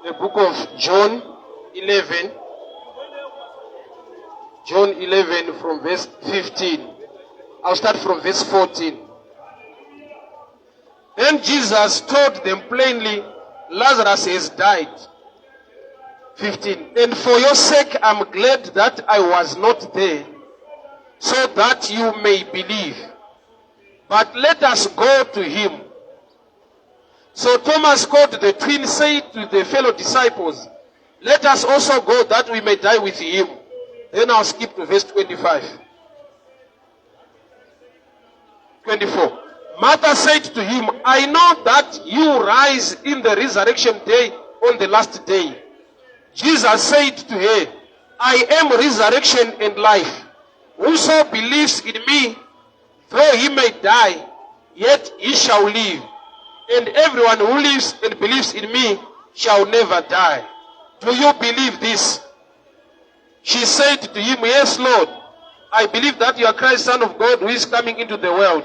The book of John 11. John 11 from verse 15. I'll start from verse 14. Then Jesus told them plainly, Lazarus has died. 15. And for your sake I'm glad that I was not there, so that you may believe. But let us go to him. So Thomas called the twin, said to the fellow disciples, let us also go that we may die with him. Then I'll skip to verse 25. 24. Martha said to him, I know that you rise in the resurrection day on the last day. Jesus said to her, I am resurrection and life. Whoso believes in me, though he may die, yet he shall live. And everyone who lives and believes in me shall never die. Do you believe this? She said to him, yes, Lord. I believe that you are Christ, Son of God, who is coming into the world.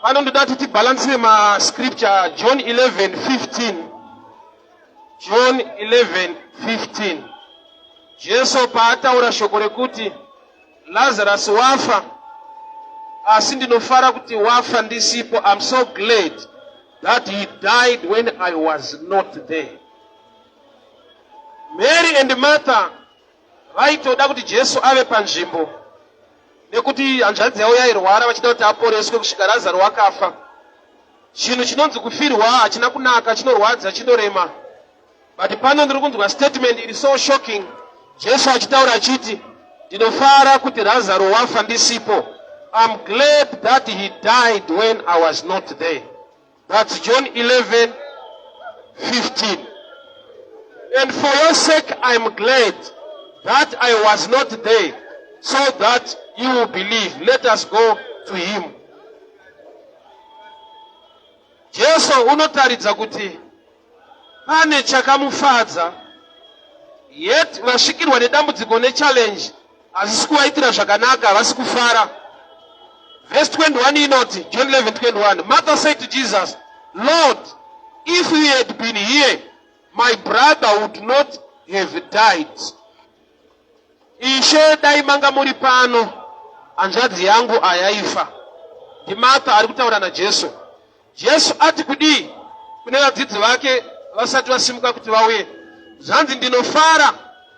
I don't do that to balance my scripture. John 11:15. John 11:15. Jesu paataura shoko rekuti Lazarus wafa. Asi ndinofara kuti wafa ndisipo. I'm so glad that he died when I was not there. Mary and Martha vaitoda kuti Jesu ave panzvimbo nekuti hanzvadzi yavo yairwara vachida kuti aporeswe kusvika Lazaro wakafa. Chinhu chinonzi kufirwa hachina kunaka, chinorwadza, chinorema. But pano ndiri kunzwa statement iri so shocking. Jesu achitaura achiti, ndinofara kuti Lazaro wafa ndisipo. I'm glad that he died when I was not there. That's John 11:15. And for your sake I'm glad that I was not there, so that you will believe. Let us go to him. Jesu unotaridza kuti pane chakamufadza, yet vasvikirwa nedambudziko nechallenge hazisi kuvaitira zvakanaka, havasi kufara. Verse 21 inoti, John 11:21. Martha said to Jesus, Lord, if you had been here, my brother would not have died. Ishe dai manga muri pano, hanzvadzi yangu ayaifa. Ndi Martha ari kutaura naJesu. Jesu ati kudi kune vadzidzi vake vasati vasimuka kuti vauye, zvanzi ndinofara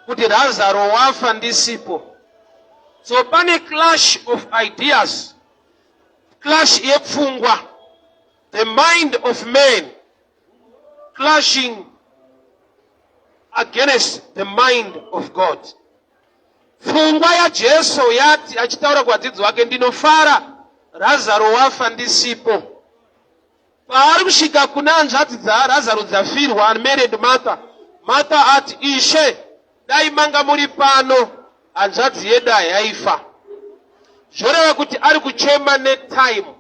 kuti Lazaro wafa ndisipo. So pane clash of ideas, clash yepfungwa, the mind of man clashing against the mind of God. Pfungwa ya Jesu yati achitaura kuvadzidzi vake, ndinofara Lazaro wafa ndisipo. Paari kusvika kuna hanzvadzi Lazaro dzafirwa, Mary and Martha. Martha ati, Ishe, dai manga muri pano, hanzvadzi yedu yaifa. Zvoreva kuti ari kuchema netime.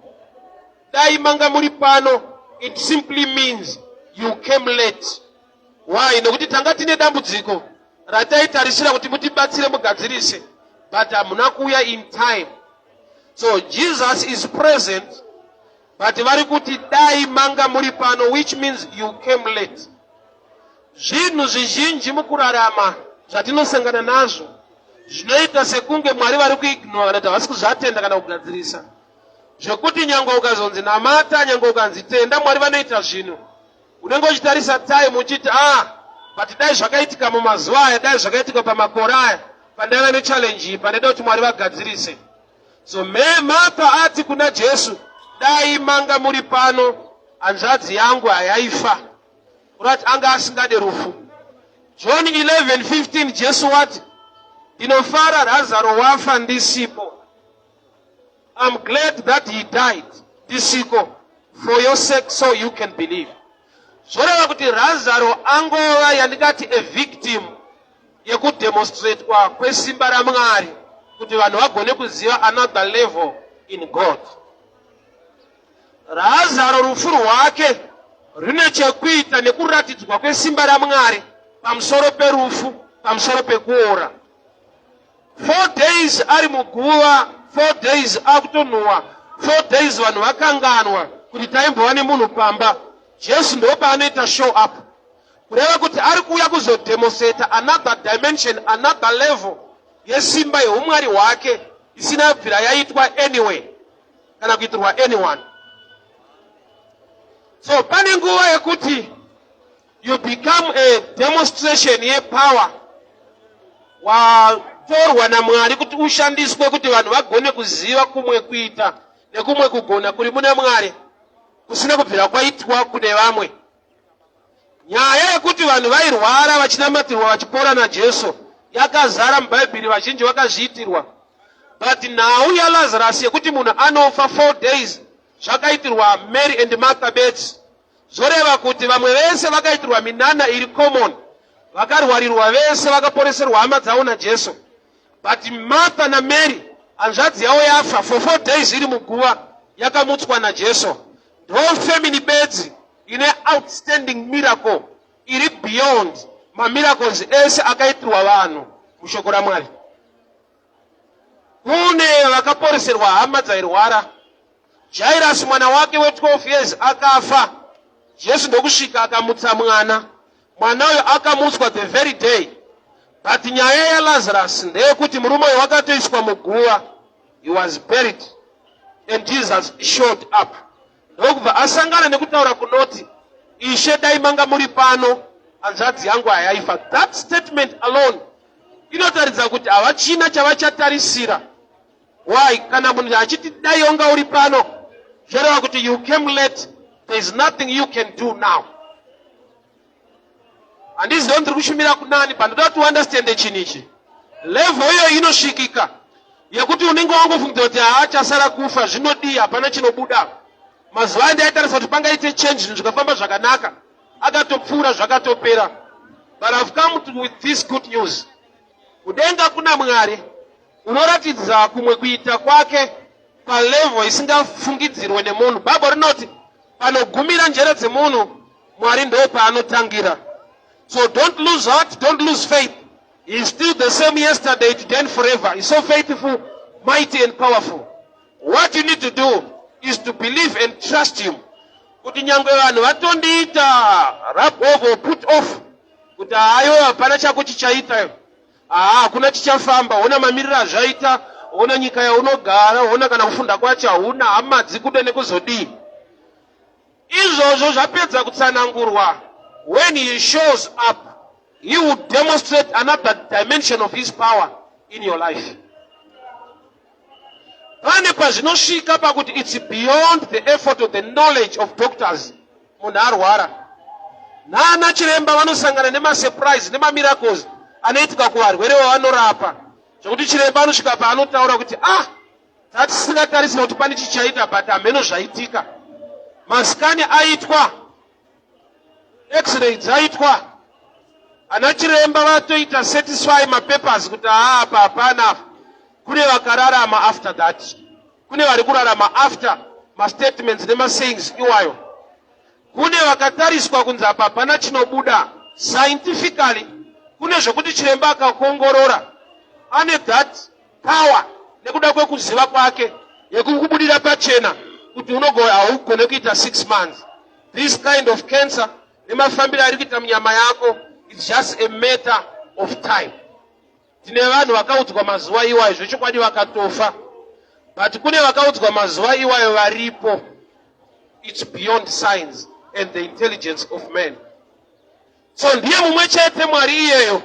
Dai manga muri pano, it simply means you came late. Why? Nekuti tanga tine dambudziko rataitarisira kuti mutibatsire mugadzirise, but hamuna kuuya in time. So Jesus is present, but vari kuti dai manga muri pano, which means you came late. Zvinhu zvizhinji mukurarama zvatinosangana nazvo zvinoita sekunge Mwari vari kuignora kuti havasi kuzvatenda kana kugadzirisa. Zvekuti nyange ukazonzi namata, nyange ukanzi tenda, Mwari vanoita zvinhu. Unenge uchitarisa time uchiti but dai zvakaitika mumazuva aya, dai zvakaitika pamakore aya, pandaiva nechallenge iyi, pandaida kuti Mwari vagadzirise. So Martha ati kuna Jesu, dai manga muri pano, hanzvadzi yangu hayaifa. Urati anga asingade rufu. John 11:15, Jesu wati, ndinofara Lazaro wafa ndisipo. I'm glad that he died ndisiko, for your sake, so you can believe. Zvoreva kuti Lazaro angova yandikati a victim yekudemonstrate kwa kwesimba raMwari kuti vanhu vagone kuziva another level in God. Lazaro rufu rwake rine chekuita nekuratidzwa kwesimba raMwari pamusoro perufu, pamusoro pekuora. 4 days ari muguva 4 days akutonhuwa, 4 days vanhu vakanganwa kuti taimbova nemunhu pamba. Jesu ndo paanoita show up, kureva kuti ari kuuya kuzodemonstrata another dimension, another level yesimba yeumwari hwake isina kubvira yaitwa anyway kana kuitirwa anyone. So pane nguva yekuti you become a demonstration yepower watorwa naMwari kuti ushandiswe kuti vanhu vagone kuziva kumwe kuita nekumwe kugona kuri muna Mwari kusina kubvira kwaitwa kune vamwe. Nyaya yekuti vanhu vairwara vachinamatirwa vachipora naJesu yakazara mubhaibheri, vazhinji vakazviitirwa. But nhau yaLazarus yekuti munhu anofa 4 days zvakaitirwa Mary and Martha beds, zoreva kuti vamwe vese vakaitirwa minana iri common, vakarwarirwa vese vakaporeserwa hama dzavo naJesu. But Martha na Mary hanzvadzi yavo yafa for 4 days iri muguva yakamutswa naJesu. Ndo family beds ine outstanding miracle iri beyond mamiracles ese akaitirwa vanhu mushoko raMwari. Kune vakaporeserwa hama dzairwara. Jairus mwana wake we12 years akafa, Jesu ndokusvika akamutsa mwana. Mwana uyo akamutswa the very day. But nyaya yaLazarus ndeyekuti murume uyo wakatoiswa muguva, he was buried and Jesus showed up. Ndokubva asangana nekutaura kunoti, Ishe dai manga muri pano hanzvadzi yangu hayaifa. That statement alone inotaridza kuti havachina chavachatarisira. Why? Kana munhu achiti dai onga uri pano, zvoreva kuti you came late, there is nothing you can do now. Handizvo ndiri kushumira kunani, pandoda kuti understand chinichi. Level iyo inosvikika yekuti unenge wangofungidzira kuti haachasara kufa, zvinodii, hapana chinobuda. Mazuva andi aitarisa kuti pangaite change, zvinhu zvikafamba zvakanaka, akatopfuura zvakatopera. But I've come with this good news. Kudenga kuna Mwari unoratidza kumwe kuita kwake palevel isingafungidzirwe nemunhu. Bhaibheri rinoti panogumira njere dzemunhu Mwari ndo paanotangira. So don't lose heart, don't lose faith. He is still the same yesterday, today and forever. He's so faithful, mighty and powerful. What you need to do is to believe and trust him. Kuti nyangwe vanhu vatondiita rub over, put off, kuti hayo hapana chako chichaita, kuna chichafamba, una mamiriro azvaita, una nyika yaunogara, una kana kufunda kwacho hauna, hama dzikude nekuzodii. Izvozvo zvapedza kutsanangurwa. When he shows up, he will demonstrate another dimension of his power in your life. Pane pazvinosvika pakuti it's beyond the effort of the knowledge of doctors. Munhu arwara, nana chiremba vanosangana nemasurprise nemamiracles anoitika kuvarwere vavanorapa, zvokuti chiremba anosvika paanotaura kuti tatisingatarisira kuti pane chichaita, but hameno zvaitika. Masikani aitwa, x-ray dzaitwa, ana chiremba vatoita satisfy mapapers kuti apa hapana. Kune vakararama after that, kune vari kurarama after mastatements nemasayings iwayo, kune vakatariswa kunzi apa hapana chinobuda scientifically. Kune zvokuti chiremba akakuongorora ane that power nekuda kwekuziva kwake yekukubudira pachena kuti haugone kuita 6 months. This kind of cancer nemafambiro ari kuita munyama yako, it's just a matter of time. Tine vanhu vakaudzwa mazuva iwayo zvechokwadi vakatofa, but kune vakaudzwa mazuva iwayo varipo. It's beyond science and the intelligence of man. So ndiye mumwe chete Mwari iyeyo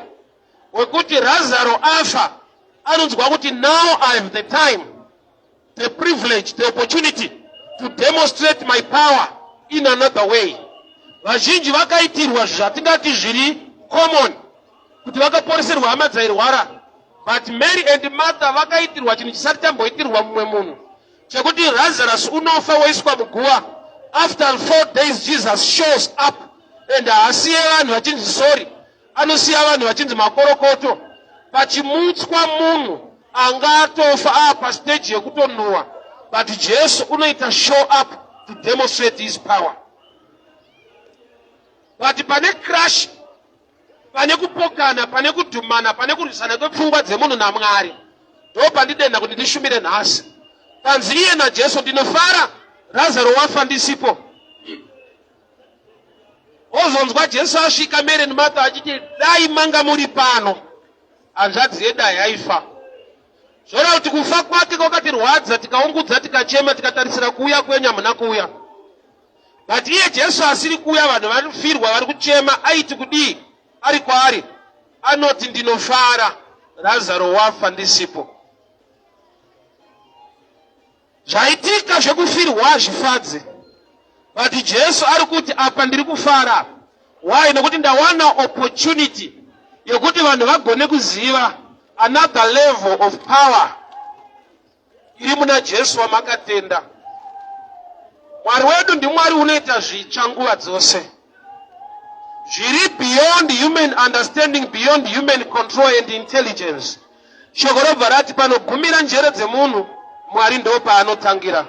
wekuti Lazaro afa anonzwa kuti now I have the time, the privilege, the opportunity to demonstrate my power in another way. Vazhinji vakaitirwa zvatingati zviri common, kuti vakaporeserwa hama dzairwara. But Mary and Martha vakaitirwa chinhu chisati chamboitirwa mumwe munhu, chekuti Lazarus unofa woiswa muguva. After 4 days Jesus shows up, and haasiye vanhu vachinzi sorry, anosiya vanhu vachinzi makorokoto. Pachimutswa munhu angatofa apa stage yekutonhuwa, but Jesu unoita show up to demonstrate his power. But pane crash, pane kupokana, pane kudhumana, pane kurwisana kwepfungwa dzemunhu naMwari, ndopa ndidenda kuti ndishumire nhasi. Kanzi iye naJesu ndinofara, Lazaro wafa ndisipo. Ozonzwa Jesu asvika Mary naMartha achiti dai manga muri pano, hanzvadzi yedu yaifa. Zvora kuti kufa kwake kwakatirwadza, tikaungudza, tikachema, tikatarisira kuuya kwenyu hamuna kuuya. But iye Jesu asiri kuuya, vanhu vari kufirwa, vari kuchema, aiti kudii? Ari kwaari anoti ndinofara, Lazaro wafa ndisipo. Zvaitika zvekufirwa hazvifadze. But Jesu ari kuti apa ndiri kufara. Why? Nekuti ndawana opportunity yekuti vanhu vagone kuziva another level of power iri muna Jesu wamakatenda. Mwari wedu ndiMwari unoita zvitsva nguva dzose. Zviri beyond human understanding, beyond human control and intelligence. Shoko robva rati panogumira njere dzemunhu, Mwari ndo paanotangira.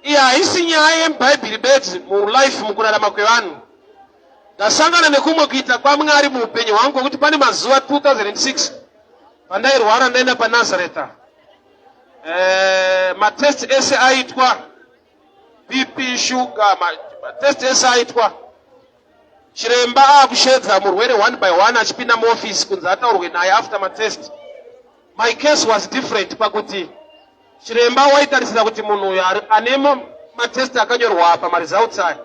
Iyi haisi nyaya yemubhaibheri bedzi mulife mukurarama kwevanhu. Ndasangana nekumwe kuita kwaMwari muupenyu hwangu kuti pane mazuva 2006 pandairwara ndaenda paNazareta. Matest ese aitwa BP, sugar, matest ese aitwa. Chiremba akushedza murwere one by one achipinda muoffice kunzi ataurwe naye after matest. My case was different pakuti chiremba waitarisira kuti munhu uyu ane matest akanyorwa apa maresults aya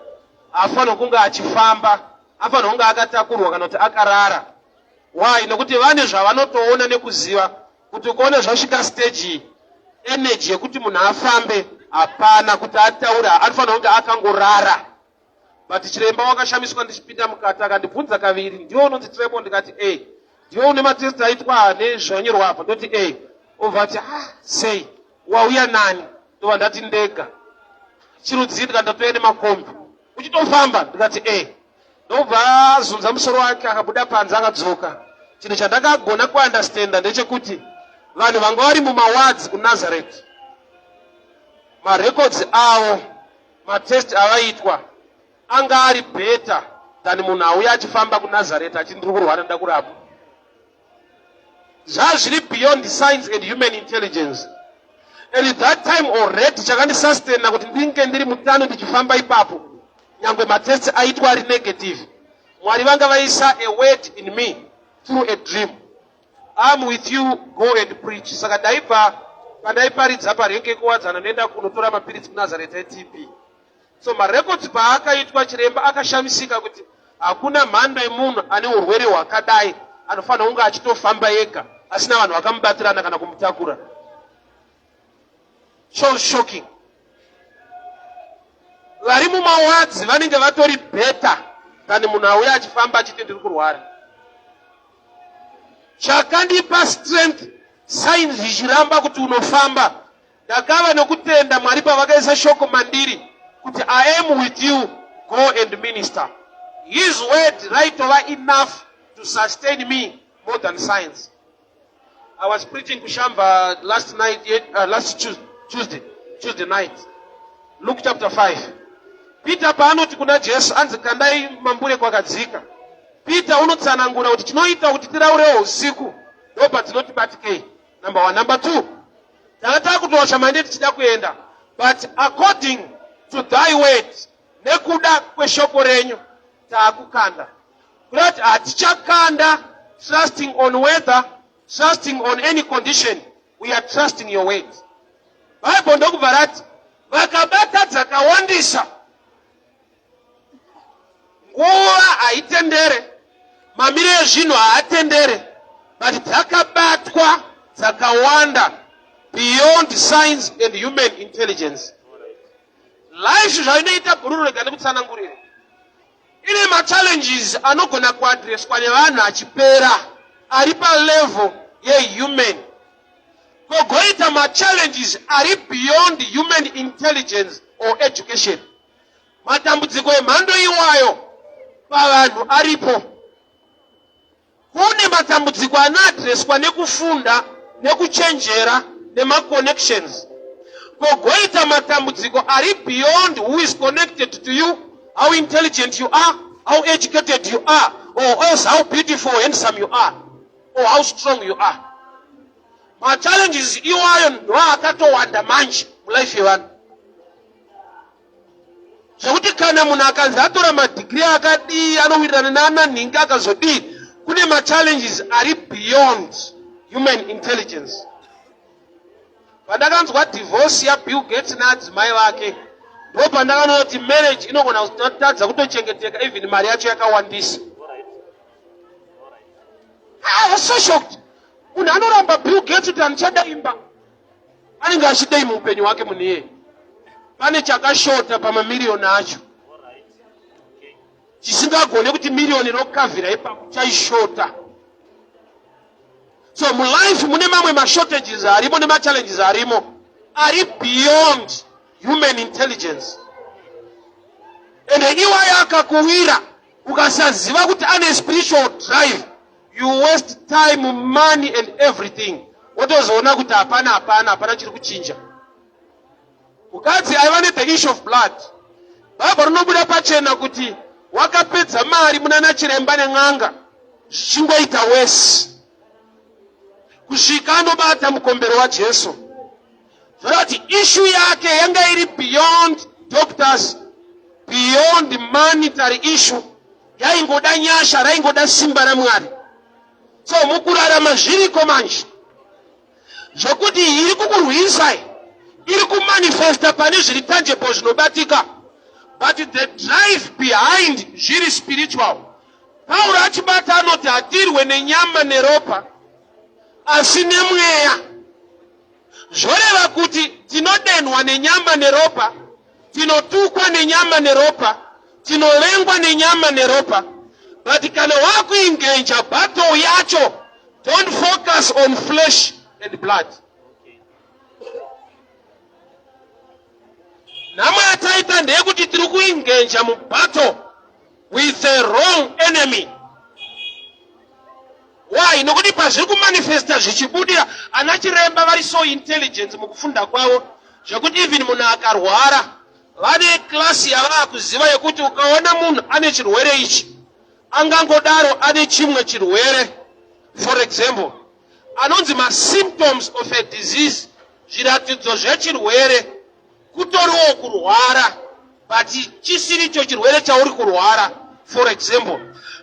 afanira kunge achifamba, afanira kunge akatakurwa kana kuti akarara. Why? Nekuti vane zvavanotoona nekuziva kuti ukaona zvasvika stage iyi, energy yekuti munhu afambe hapana, kuti ataura anofanira kunge akangorara. But chiremba wakashamiswa ndichipinda mukati akandibvunza kaviri, ndiwo unonzi Trevor? Ndikati ndiwo une matest aitwa nezvanyorwa apa? Ndoti obva ati sei wauya nani? Ndobva ndati ndega. Chirudzii? Ndikandatoenda makombi. Uchitofamba? Ndikati ndobva azunza musoro wake akabuda panze akadzoka. Chinhu chandakagona kuunderstanda ndechekuti vanhu vanga vari mumawards kuNazareth, marecords avo, matest avaitwa anga ari better than munhu auya achifamba kuNazareth achiti ndiri kurwara nda kurapwa. Zvazviri beyond science and human intelligence. And at that time already chakandisustain kuti ndinge ndiri mutano ndichifamba ipapo, nyangwe matest aitwa ari negative. Mwari vanga vaisa a word in me through a dream. I'm with you, go and preach. Saka ndaibva pandaiparidza parenke kuwadzana nenda kunotora mapiritsi kuNazareth eTP. So marecords paakaitwa, chiremba akashamisika kuti hakuna mhando yemunhu ane urwere hwakadai anofanira kunge achitofamba ega asina vanhu vakamubatirana kana kumutakura. So shocking. Vari mumawadzi vanenge vatori better than munhu auya achifamba achiti ndiri kurwara. Chakandipa strength signs zvichiramba kuti unofamba, ndakava nokutenda Mwari pavakaisa shoko mandiri kuti I am with you, go and minister. His word right over enough to sustain me more than science. I was preaching Kushamba last Tuesday night. Luke chapter 5. Peter paanoti kuna Jesu anzi kandai mambure kwakadzika. Peter unotsanangura kuti chinoita kuti tiraurewo usiku ndopa dzinotibatikei. Number 1. Number 2, takataka kutosha mande tichida kuenda, but according to thy word, nekuda kweshoko renyu taakukanda. Kuti hatichakanda trusting on weather, trusting on any condition, we are trusting your word. Bible ndokubva rati vakabata dzakawandisa, nguva haitendere, mamire ezvinhu haatendere, but dzakabatwa dzakawanda beyond science and human intelligence. Life zvainoita bhururu rega ndikutsanangurira, ine machallenges anogona kuadreswa nevanhu achipera ari palevel yehuman, kogoita machallenges ari beyond human intelligence or education. Matambudziko emhando iwayo pavanhu aripo. Kune matambudziko anoadreswa nekufunda, nekuchenjera, nemaconnections. Kogoita matambudziko ari beyond who is connected to you, how intelligent you are, how educated you are, or else how beautiful, handsome you are, or how strong you are. machallenges iwayo ndo akatowanda manje mulife yevanhu, zvekuti kana munhu akanzi atora madigiri akadii anowirirana naananhingi akazodii, kune machallenges ari beyond human intelligence. Pandakanzwa divorce yaBill Gates naadzimai vake, ndo pandakanoona kuti marriage inogona kutadza kutochengeteka even mari yacho yakawandisa. I was so shocked. Munhu anoramba Bill Gates kuti andichada imba, anenge achidei muupenyu hwake munhu iyeye. Pane chakashota pamamiliyoni acho chisingagone kuti miliyoni rokavhira ipapo chaishota. So mulife mune mamwe mashortages arimo nemachallenges arimo ari beyond human intelligence. Ende iwayo akakuwira ukasaziva kuti ane spiritual drive, you waste time, money and everything. Wotozoona kuti hapana chiri kuchinja. Mukadzi aiva nethe issue of blood, bhabha rinobuda pachena kuti wakapedza mari munana chiremba nen'anga zvichingoita wese kusvika anobata mukombero waJesu. Zvorati issue yake yanga iri beyond doctors, beyond monetary issue, yaingoda nyasha, raingoda simba raMwari. So mukurarama zviriko manje zvokuti iri kukurwisai, iri kumanifesta pane zviri tangible zvinobatika, but the drive behind zviri spiritual. Pauro achibata anoti hatirwe nenyama neropa asi nemweya. Zvoreva kuti tinodenhwa nenyama neropa, tinotukwa nenyama neropa, tinovengwa nenyama neropa, but kana wakuingenja battle yacho, don't focus on flesh and blood. Namwe yataita ndeyekuti tiri kuingenja mubattle with the wrong enemy. Why? Nokuti pazviri kumanifesta zvichibudira, ana chiremba vari so intelligent mukufunda kwavo zvekuti even munhu akarwara vane klasi yavava kuziva yekuti ukaona munhu ane chirwere ichi angangodaro ane chimwe chirwere. For example, anonzi ma-symptoms of a disease, zviratidzo zvechirwere, kutoriwo kurwara but chisiricho chirwere chauri kurwara. For example,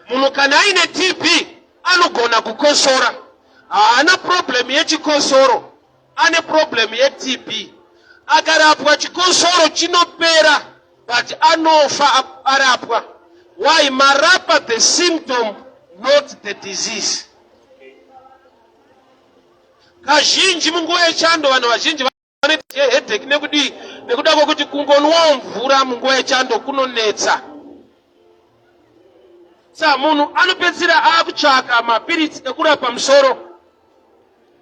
munhu kana aine TB anogona kukosora, haana problem yechikosoro, ane problem yeTB. Akarapwa chikosoro chinopera but anofa arapwa. Why? Marapa the symptom, not the disease. Kazhinji munguva yechando vanhu vazhinji vane headache nekuda kwokuti kungonwa mvura munguva yechando kunonetsa. Sa munhu anopedzisira akutsvaka mapirits ekurapa musoro,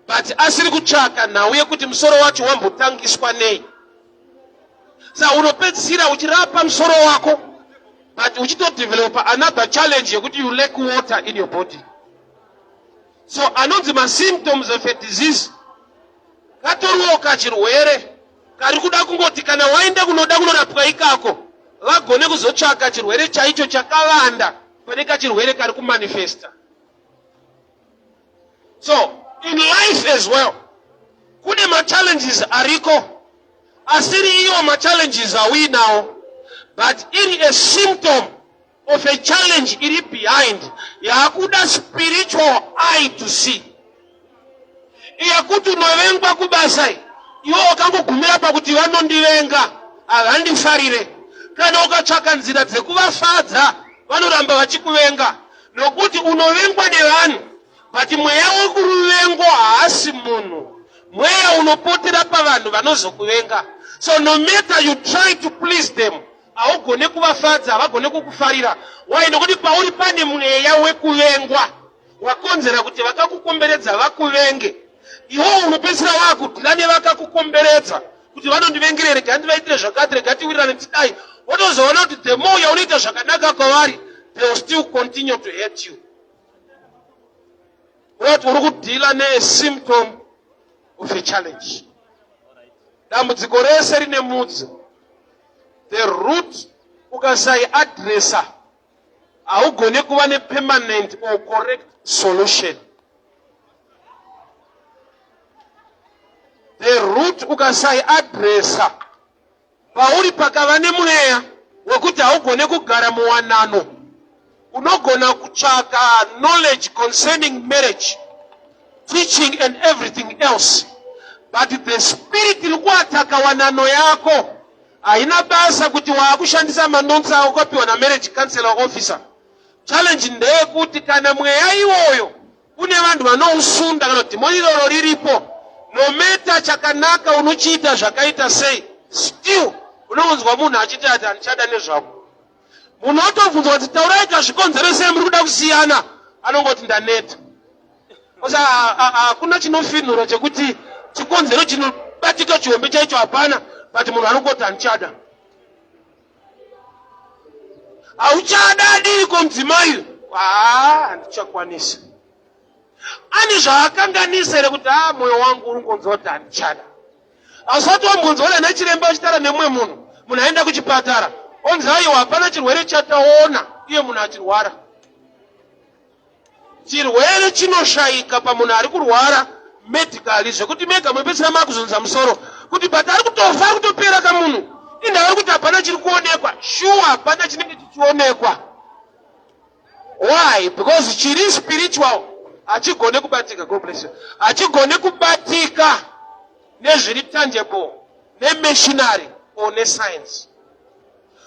but asiri kutsvaka nhau yekuti musoro wacho wambotangiswa nei. Sa unopedzisira uchirapa musoro wako but uchitodevelopa another challenge yekuti you lack water in your body. So anonzi ma-symptoms of a disease, katoriwo kachirwere kari kuda kungoti kana waenda kunoda kunorapwa ikako vagone kuzotsvaka chirwere chaicho chakawanda pane kachirwere kari kumanifesta. So in life as well kune ma-challenges ariko, asiri iwo ma-challenges awinawo, but iri a symptom of a challenge iri behind yakuda spiritual eye to see. Iyakuti unovengwa kubasai, iwo wakangogumira pakuti vanondivenga havandifarire. Kana ukatsvaka nzira dzekuvafadza vanoramba vachikuvenga, nokuti unovengwa nevanhu but mweya wekuruvengwa haasi munhu, mweya unopotera pavanhu vanozokuvenga. So no matter you try to please them, haugone kuvafadza, havagone kukufarira. Why? Nokuti pauri pane mweya wekuvengwa wakonzera kuti vakakukomberedza vakuvenge. Iwo unopedzisira wakudhila nevakakukomberedza kuti vanondivengere, rega handivaitire zvakati, rega tiwirirane tidai. Wotozoona kuti the more yaunoita zvakanaka kwavari, they will still continue to hate you. Urati uri kudhila ne-symptom of a challenge. Dambudziko rese rine mudzi. The root ukasai addressa haugone kuva ne-permanent or correct solution. kuti ukasai adresa pauri pakava nemweya wekuti haugone kugara muwanano, unogona kutsvaka knowledge concerning marriage, teaching and everything else, but the spirit iri kuataka wanano yako haina basa kuti waakushandisa manonzi aukopiwa na marriage counselor officer. Challenge ndeyekuti kana mweya iwoyo une vanhu vanousunda kana dhimoni iroro riripo, no matter chakanaka unochiita zvakaita sei, still unonzwa munhu achiti ati handichada nezvako. Munhu otobvunzwa kuti taurai kazvikonzero sei muri kuda kusiyana, anongoti ndaneta. Osa hakuna chinofinhura chekuti chikonzero chinobatika chihombe chaicho hapana, but munhu anongoti handichada. Hauchada adii komudzimai? Handichakwanisa. Ani zvaakanganisa here kuti mwoyo wangu uri kungonzwa kuti handichada. Asati wambunzwa ule nachiremba achitara nemumwe munhu, munhu aenda kuchipatara, onzi aiwa hapana chirwere chataona, iye munhu achirwara. Chirwere chinoshaika pamunhu ari kurwara medically zvekuti mega mwepesera makuzonza musoro kuti but ari kutofa, ari kutopera kamunhu. Indawe kuti hapana chiri kuonekwa, sure hapana chinenge chichionekwa. Why? Because chiri spiritual hachigone kubatika. God bless you. Hachigone kubatika nezviri tangible, nemachinery or nescience.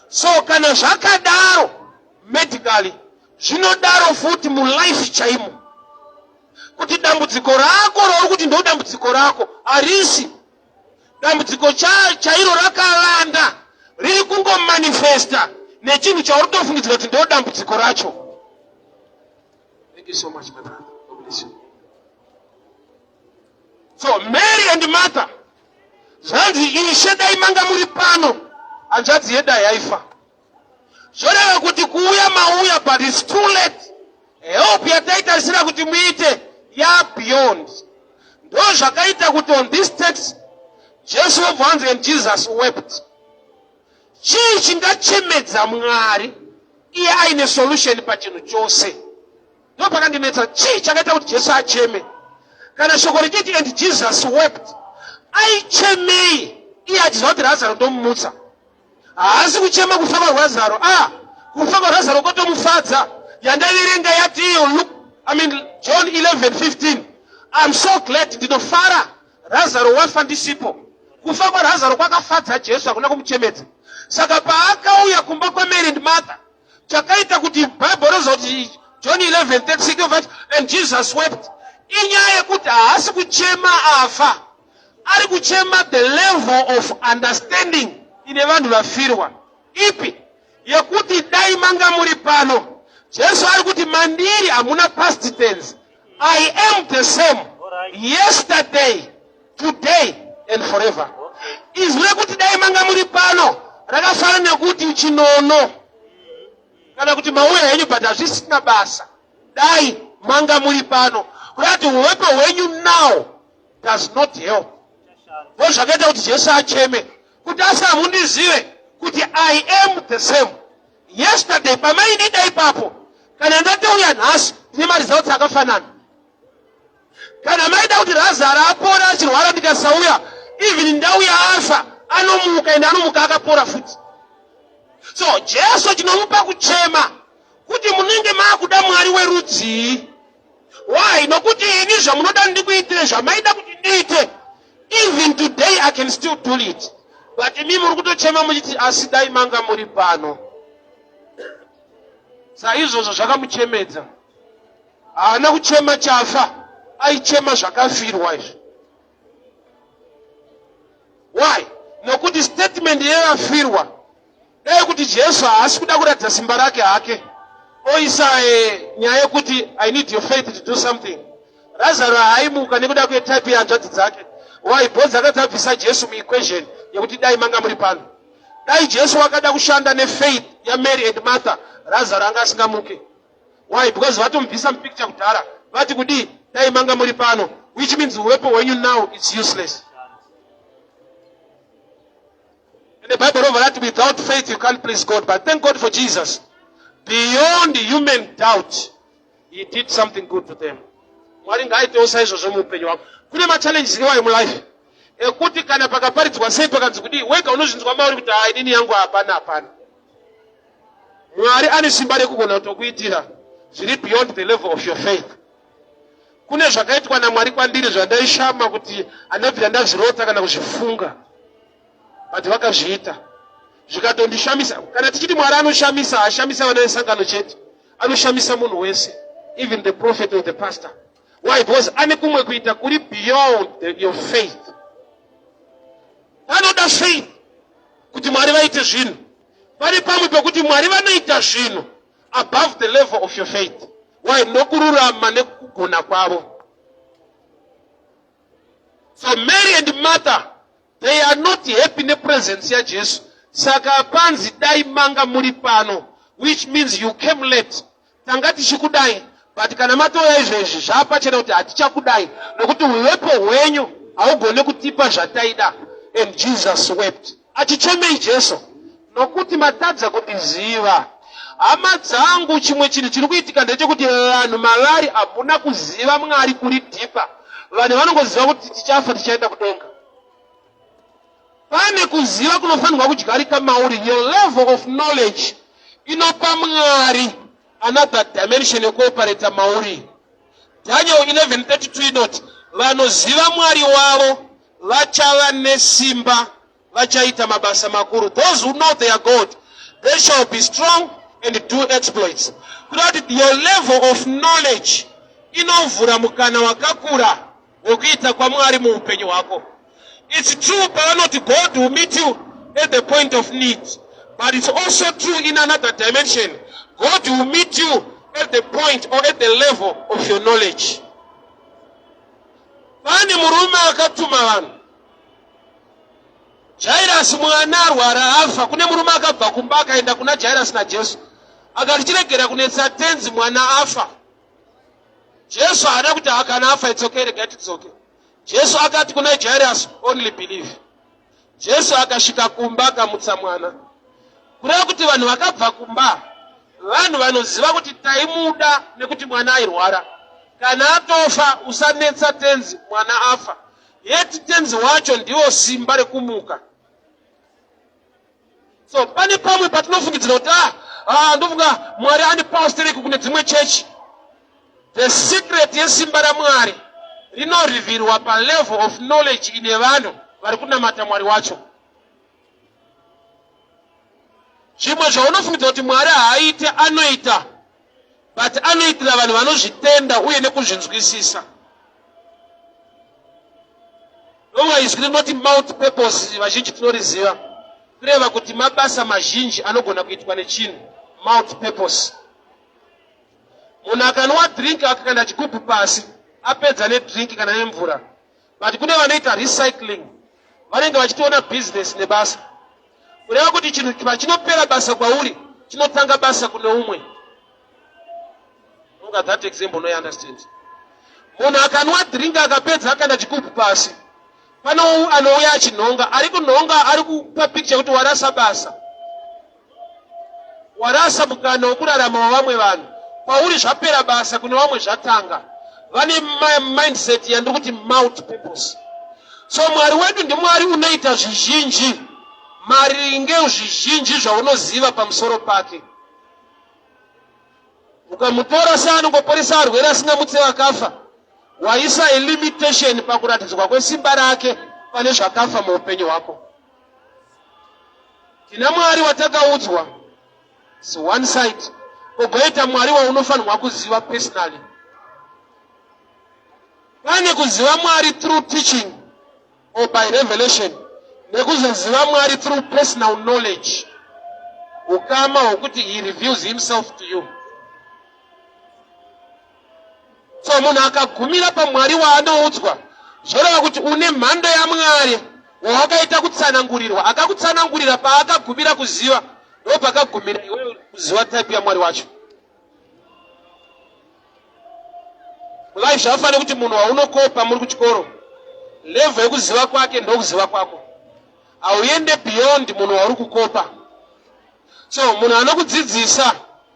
So kana zvakadaro medically, zvinodaro futi mulife chaimo. Kuti dambudziko rako rouri kuti ndo dambudziko rako harisi. Dambudziko chairo rakalanda riri kungomanifesta nechinhu chauritofungidzira kuti ndo dambudziko racho. Thank you so much, my brother. God bless you. So Mary and Martha, zvanzi Ishe dai manga muri pano, hanzvadzi yedai yaifa. Zvoreva kuti kuuya mauya, but it's too late. Help yataitarisira kuti muite ya beyond. Ndo zvakaita kuti on this text Jesu wabvanzi and Jesus wept. Chii chingachemedza Mwari iye aine solution pachinhu chose. Ndo pakandinetsa chii chakaita kuti Jesu acheme. Kana shoko richiti and Jesus wept, aichemei iye achizva kuti Lazaro ndomumutsa. Haasi kuchema kufa kwaLazaro. Kufa kwaLazaro kotomufadza. Yandaverenga yati iyo John 11:15. I'm so glad ndinofara Lazaro wafa ndisipo. Kufa kwaLazaro kwakafadza Jesu, hakuna kumuchemedza. Saka paakauya kumba kwaMary and Martha, chakaita kuti Bible rozoti John 11:36 and Jesus wept, inyaya yekuti haasi kuchema afa, ari kuchema the level of understanding ine vanhu vafirwa. Ipi? Yekuti dai manga muri pano, Jesu ari kuti mandiri hamuna past tense. I am the same yesterday, today and forever. Izwi rekuti dai manga muri pano rakafanana nekuti chinono kana kuti mauya henyu but hazvisina basa. Dai manga muri pano kuti uwepo hwenyu now does not help. Ndo zvakaita kuti Jesu acheme kuti asamundizive kuti I am the same yesterday. Pamainida ipapo kana ndatouya nhasi ndine marizauti akafanana. Kana maida kuti Lazaro apora achirwara ndikasauya, even ndauya afa anomuka ende anomuka akapora futi. So Jesu chinomupa kuchema kuti munenge maakuda Mwari werudzi. Why? Nokuti ini zvamunoda ndikuitire zvamaida kuti ndiite, even today I can still do it. But imi muri kutochema muchiti asi dai manga muri pano. Saizvozvo zvakamuchemedza. Haana kuchema chafa, aichema zvakafirwa izvi. Why? Nokuti statement yevafirwa dai kuti Jesu haasi kuda kuratidza simba rake hake, oisa nyaya yekuti I need your faith to do something. Lazaro haimuka nekuda kwetype yehanzvadzi dzake. Why? Both dzakadzabvisa Jesu muequation yekuti dai manga muri pano. Dai Jesu wakada kushanda nefaith yaMary and Martha, Lazaro anga asingamuke. Why? Because vatomubvisa mupicture kudhara vati kudi dai manga muri pano, which means uwepo hwenyu now is useless. And the Bible over that without faith you can't please God. But thank God for Jesus. Beyond human doubt, he did something good to them. Mwari ngaaitewo saizvozvo muupenyu hwako. Kune machallenges iwayo mulife. ekuti kana pakaparidzwa sei pakanzi kuti wega unozvinzwa mauri kuti hai nini yangu hapana. Mwari ane simba rekugona kutokuitira zviri beyond the level of your faith. Kune zvakaitwa naMwari kwandiri zvandaishama kuti andabvira ndazvirota kana kuzvifunga, but vakazviita zvikatondishamisa. Kana tichiti Mwari anoshamisa, haashamisa vana vesangano chete, anoshamisa munhu wese, even the prophet or the pastor. Why? Because ane kumwe kuita kuri beyond your faith. Vanoda faith kuti Mwari vaite zvinhu. Pari pamwe pekuti Mwari vanoita zvinhu above the level of your faith. Why? Nokururama nekugona kwavo. So Mary and Martha, they are not happy in the presence ya Jesu. Saka panzi dai manga muri pano, which means you came late. Tangati shikudai, but kana matoya izvezvi zvapachena kuti hatichakudai nokuti uwepo hwenyu haugone kutipa zvataida. And Jesus wept. Achichemei Jesu nokuti matadza kutiziva. Hama dzangu chimwe chinhu chiri kuitika ndechekuti vanhu mavari hamuna kuziva Mwari kuri dhipa. Vanhu vanongoziva kuti tichafa tichaenda kudenga. Pane kuziva kunofanirwa kudyarika mauri. Your level of knowledge inopa Mwari another dimension yekuoperata mauri. Daniel 11:32 inoti vanoziva Mwari wavo vachava nesimba, vachaita mabasa makuru. Those who know their God, they shall be strong and do exploits. Kuti your level of knowledge inovhura mukana wakakura wekuita kwaMwari muupenyu hwako. It's true, but God will meet you at the point of need. But it's also true in another dimension. God will meet you at the point or at the level of your knowledge. Pani murume akatuma vanhu. Jairus mwana arwara afa. Kune murume akabva kumba akaenda kuna Jairus na Jesu. Akati chiregera kunetsa tenzi mwana afa. Jesu haana kuti akana afa, it's okay, it's okay. Jesu akati kuna Jairus, only believe. Jesu akasvika kumba akamutsa mwana. Kureva kuti vanhu vakabva kumba, vanhu vanoziva kuti taimuda nekuti mwana airwara. Kana atofa usanetsa tenzi mwana afa. Yeti tenzi wacho ndiwo simba rekumuka. So pane pamwe patinofungidzira kuti ndofunga Mwari ane pastor kune dzimwe church. The secret yesimba raMwari rinorivhirwa pa level of knowledge ine vanhu vari kunamata Mwari wacho. Chimwe zvaunofungidzira kuti Mwari haaite anoita, but anoitira vanhu vanozvitenda uye nekuzvinzwisisa. Roma izwi rinoti multi-purpose, vazhinji tinoriziva. Kureva kuti mabasa mazhinji anogona kuitwa nechinhu, multi-purpose. Munhu akanwa drink akakanda chigubhu pasi, apedza nedrink kana nemvura. But kune vanoita recycling, vanenge vachitoona business nebasa. Kureva kuti chinhu pachinopera basa kwauri, chinotanga basa kune umwe. Look at that example, no you understand. Munhu akanwa drink akapedza akanda chigubhu pasi, pano anouya achinhonga, ari kunhonga ari kupa picture kuti warasa basa. Warasa mukana wokurarama wavamwe vanhu. Kwauri zvapera basa, kune vamwe zvatanga. Vane mindset yandiri kuti multi-purpose. So Mwari wedu ndiMwari unoita zvizhinji, maringe zvizhinji zvaunoziva pamusoro pake. Ukamutora seanongoporesa arwere asingamutse vakafa, waisa a limitation pakuratidzwa kwesimba rake pane zvakafa muupenyu hwako. Tina Mwari watakaudzwa, it's one side. Kogoita Mwari waunofanirwa kuziva personally. Pane kuziva Mwari through teaching or by revelation, nekuzoziva Mwari through personal knowledge. Ukama wokuti he reveals himself to you. So munhu akagumira paMwari waanoudzwa, zvoreva kuti une mhando yaMwari wawakaita kutsanangurirwa. Akakutsanangurira paakagumira kuziva, ndopakagumira iwe kuziva type yaMwari wacho. Life zvafanira kuti munhu waunokopa muri kuchikoro, level yekuziva kwake ndokuziva kwako. Auende beyond munhu wauri kukopa. So munhu anokudzidzisa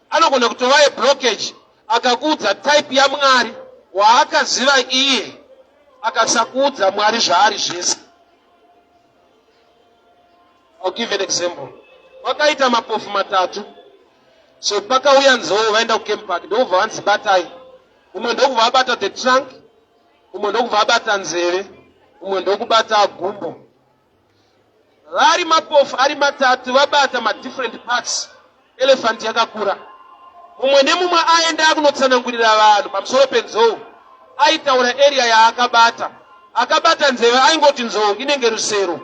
anogona kutova a blockage, akakuudza type yaMwari waakaziva iye, akasakuudza Mwari zvaari zvese. I'll give an example. Wakaita mapofu matatu. So paka uya nzou vaenda kucamp park. Ndobva vanzibatai. Umwe ndokubva abata the trunk. Umwe ndokubva abata nzeve. Umwe ndokubata gumbo. Vari mapofu ari matatu vabata different parts. Elephant yakakura. Mumwe nemumwe aenda kunotsanangurira vanhu pamusoro penzou. Aitaura area yaakabata. Akabata nzeve aingoti nzou inenge rusero.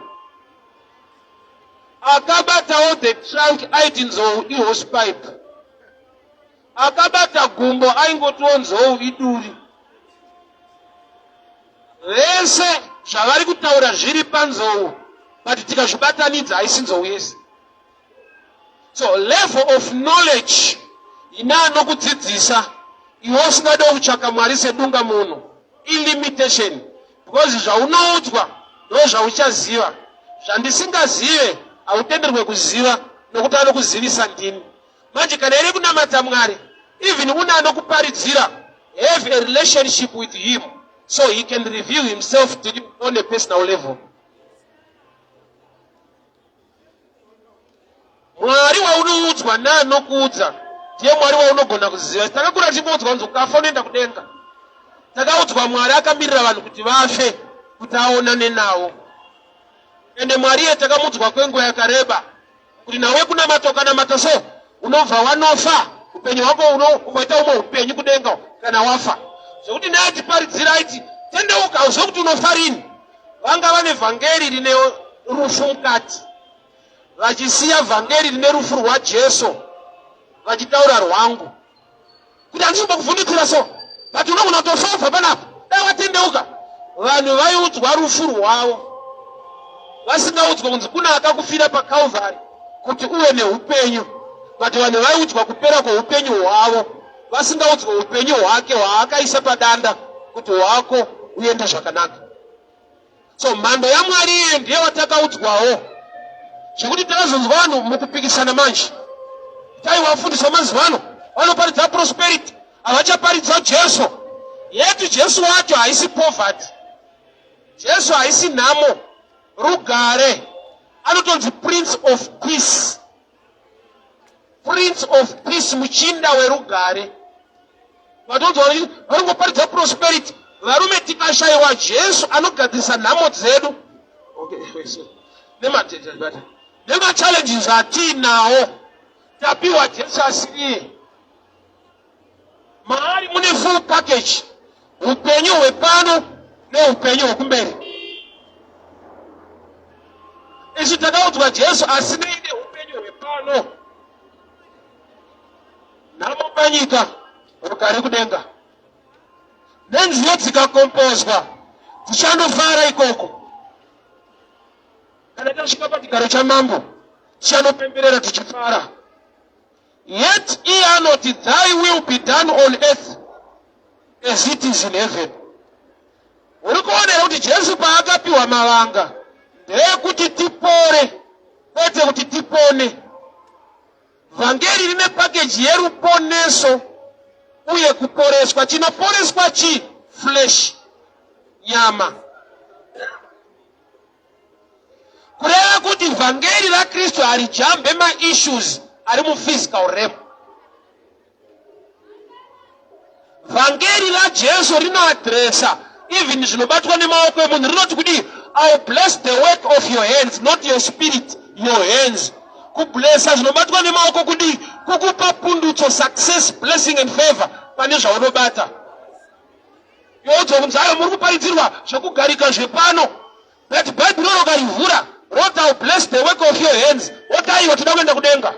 Akabatawo the trunk aiti nzou ihosepipe. Akabata gumbo aingotiwo nzou iduri. Vese zvavari kutaura zviri panzou, but tikazvibatanidza haisi nzou yese. So level of knowledge ina anokudzidzisa iwe usingade kutsvaka Mwari sedunga munhu ilimitation, because zvaunoudzwa ndo zvauchaziva. Zvandisingazive hautenderwe kuziva nokuti anokuzivisa ndini. Manje kana iri kunamata Mwari, even una anokuparidzira, have a relationship with him so he can reveal himself to you on a personal level. Mwari waunoudzwa naanokuudza ndiye Mwari waunogona kuziva. Takakura tichiudzwa kunzi ukafa unoenda kudenga. Takaudzwa Mwari akamirira vanhu kuti vafe kuti aonane nawo. Ende Mwari takamudzwa kwenguva yakareba kuti nawe kunamata ukanamata so unobva wanofa, upenyu hwako unoita umwe upenyu kudenga kana wafa. Zvekuti naye atiparidzira aiti tendeuka uzive kuti unofa rini. Vanga vane vhangeri rine rufu mukati, vachisiya vhangeri rine rufu rwaJesu, vachitaura rwangu kuti handisomba kuvhundutsira so, but unogona kutofa ubva panapo dai watendeuka. Vanhu vaiudzwa rufu rwavo, vasingaudzwa kunzi kuna akakufira paKalvari kuti uve neupenyu, but vanhu vaiudzwa kupera kweupenyu hwavo, vasingaudzwa upenyu hwake hwaakaisa padanda kuti hwako uende zvakanaka. So mhando yaMwari iye ndiye watakaudzwawo. Zvekuti takazonzwa vanhu mukupikisana manje, taivafundisa mazuva ano vanoparidza prosperity, havachaparidza Jesu. Yetu Jesu wacho haisi poverty, Jesu haisi nhamo, rugare. Anotonzi Prince of Peace. Prince of Peace, muchinda werugare. Vanongoparidza prosperity. Varume tikashayiwa Jesu anogadzirisa nhamo dzedu. Nema-challenges atinawo tapiwa Jesu asiriye. Maari mune full package, upenyu hwepano neupenyu hwekumberi. Izvi takaudzwa Jesu asineine upenyu hwepano, nhamo panyika, rugare kudenga. Nenziyo dzikakombozwa tichandofara ikoko. Kana tasvika pachigaro chamambo tichandopemberera tichifara. Yet iye anoti thy will be done on earth as it is in heaven. Uri kuonera kuti Jesu paakapiwa mavanga ndeyekuti tipore, kwete kuti tipone. Vhangeri rine pakeji yeruponeso uye kuporeswa. Chinoporeswa chi? Flesh, nyama. Kureva kuti vhangeri raKristu harijambe ma-issues ari mu-physical realm. Vhangeri raJesu rinoadresa even zvinobatwa nemaoko emunhu. Rinoti kudi I'll bless the work of your hands, not your spirit, your hands. Kublesa zvinobatwa nemaoko kudi kukupa pundutso, success, blessing and favor pane zvaunobata. Yodzwa kunzi ayo muri kuparidzirwa zvekugarika zvepano, but Bible rokarivhura roti I'll bless the work of your hands. Otaiwa toda kuenda kudenga.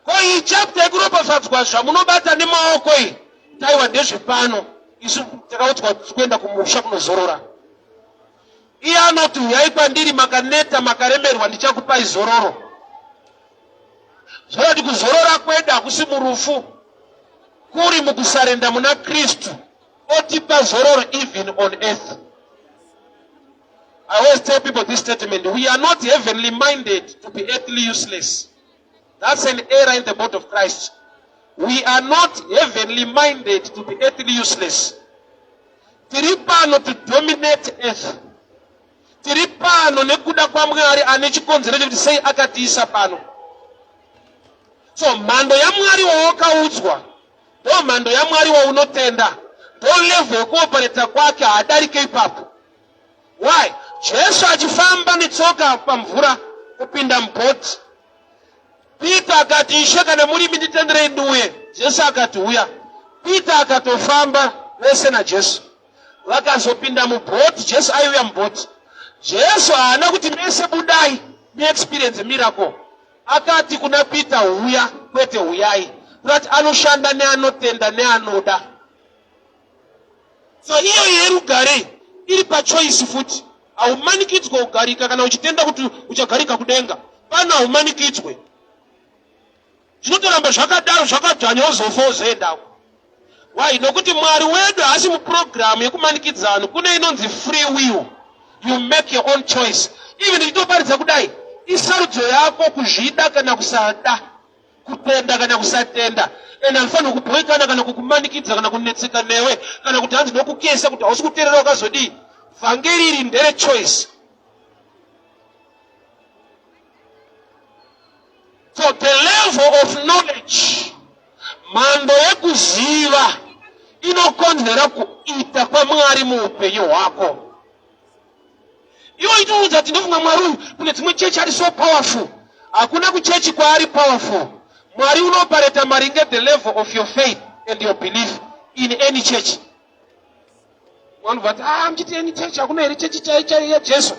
Ko iyi chapter yekuropafadzwa zvamunobata nemaoko iyi taiwa ndezvepano, isu takaudzwa kuenda kumusha kunozorora. Iye anoti uyai kwandiri makaneta makaremerwa ndichakupai zororo. Zvorati kuzorora kwedu hakusi murufu, kuri mukusarenda muna Kristu. Otipa zororo even on earth. I always tell people this statement: we are not heavenly minded to be earthly useless. That's an error in the body of Christ. We are not heavenly minded to be earthly useless. Tiri pano to dominate earth. Tiri pano nekuda kwa Mwari ane chikonzero chekuti sei akatiisa pano. So mhando yaMwari wawakaudzwa ndo mhando yaMwari waunotenda, ndo level yekuopereta kwake hadarike ipapo. Why? Jesu achifamba netsoka pamvura kupinda mubhoti, Peter akati Ishe kana murimi nditenderei ndiuye. Jesu akati uya. Peter akatofamba vese naJesu vakazopinda mubhoti. Jesu aiuya mubhoti. Jesu haana kuti mese budai muexperience miracle. Akati kuna Peter uya, kwete uyai, kuti anoshanda neanotenda neanoda. So iyo yerugare iri pachoice futi. Haumanikidzwe kugarika kana uchitenda kuti uchagarika kudenga. Pana haumanikidzwe. Zvinotoramba zvakadaro zvakadzvanya uzofa uzoendawo. Why? Nokuti Mwari wedu haasi muprogramu yekumanikidzana. Kune inonzi free will. You make your own choice. Even ichitoparidza kudai, isarudzo yako kuzvida kana kusada, kutenda kana kusatenda. Ena alifana kupoikana kana kukumanikidza kana kunetseka newe kana kuti hanzi nokukesa kuti hausi kuteerera wakazodii. Vhangeri iri ndere choice. So the level of knowledge, mhando yekuziva, inokonzera kuita kwaMwari muupenyu hwako. Iwo itoudza kuti ndofunga Mwari uyu kune dzimwe chechi ari so powerful. Hakuna kuchechi kwaari powerful. Mwari unopareta maringe the level of your faith and your belief in any church. Vanhu vati mchiti any church, hakuna here chechi chai yaJesu.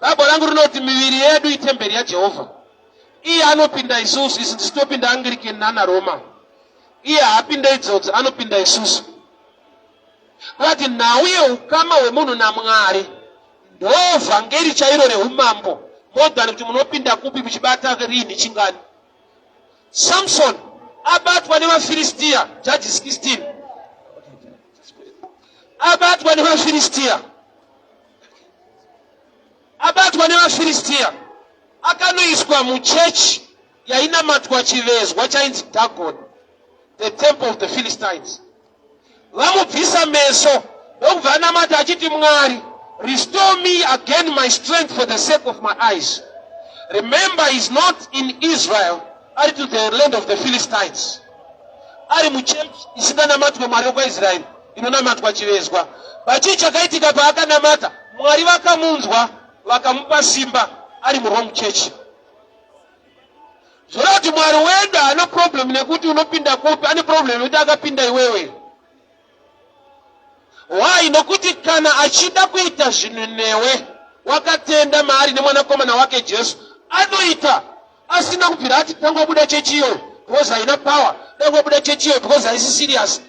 Bhaibheri rangu rinoti miviri yedu itemberi yaJehovha. Iye anopinda isusu, isi tisitopinda Anglican nana Roma. Iye haapinda idzodzo, anopinda isusu. Vati nauye ukama hwemunhu naMwari ndo vhangeri chairo reumambo, more than kuti munopinda kupi muchibata rini chingani. Samson abatwa nevaFilistia, Judges 16. Abatwa nevaFilistia akanoiswa muchechi yainamatwa chivezwa chainzi Dagon, the temple of the Philistines. Vamubvisa meso ndokubva anamata achiti Mwari, restore me again my strength for the sake of my eyes. Remember, he's not in Israel, ari to the land of the Philistines. Ari muchechi isinganamatwe Mwari wokwaIsraeri, inonamatwa chivezwa. Pachii chakaitika paakanamata, Mwari vakamunzwa vakamupa simba ari muwrong church. Zvoreva kuti Mwari wedu haana problem nekuti unopinda kupi, ane problem nekuti akapinda iwewe. Why? Nokuti kana achida kuita zvinhu newe wakatenda maari nemwanakomana wake Jesu, anoita asina kubvira ati tangobuda chechi iyo because haina power, tangobuda chechi iyo because haisi serious.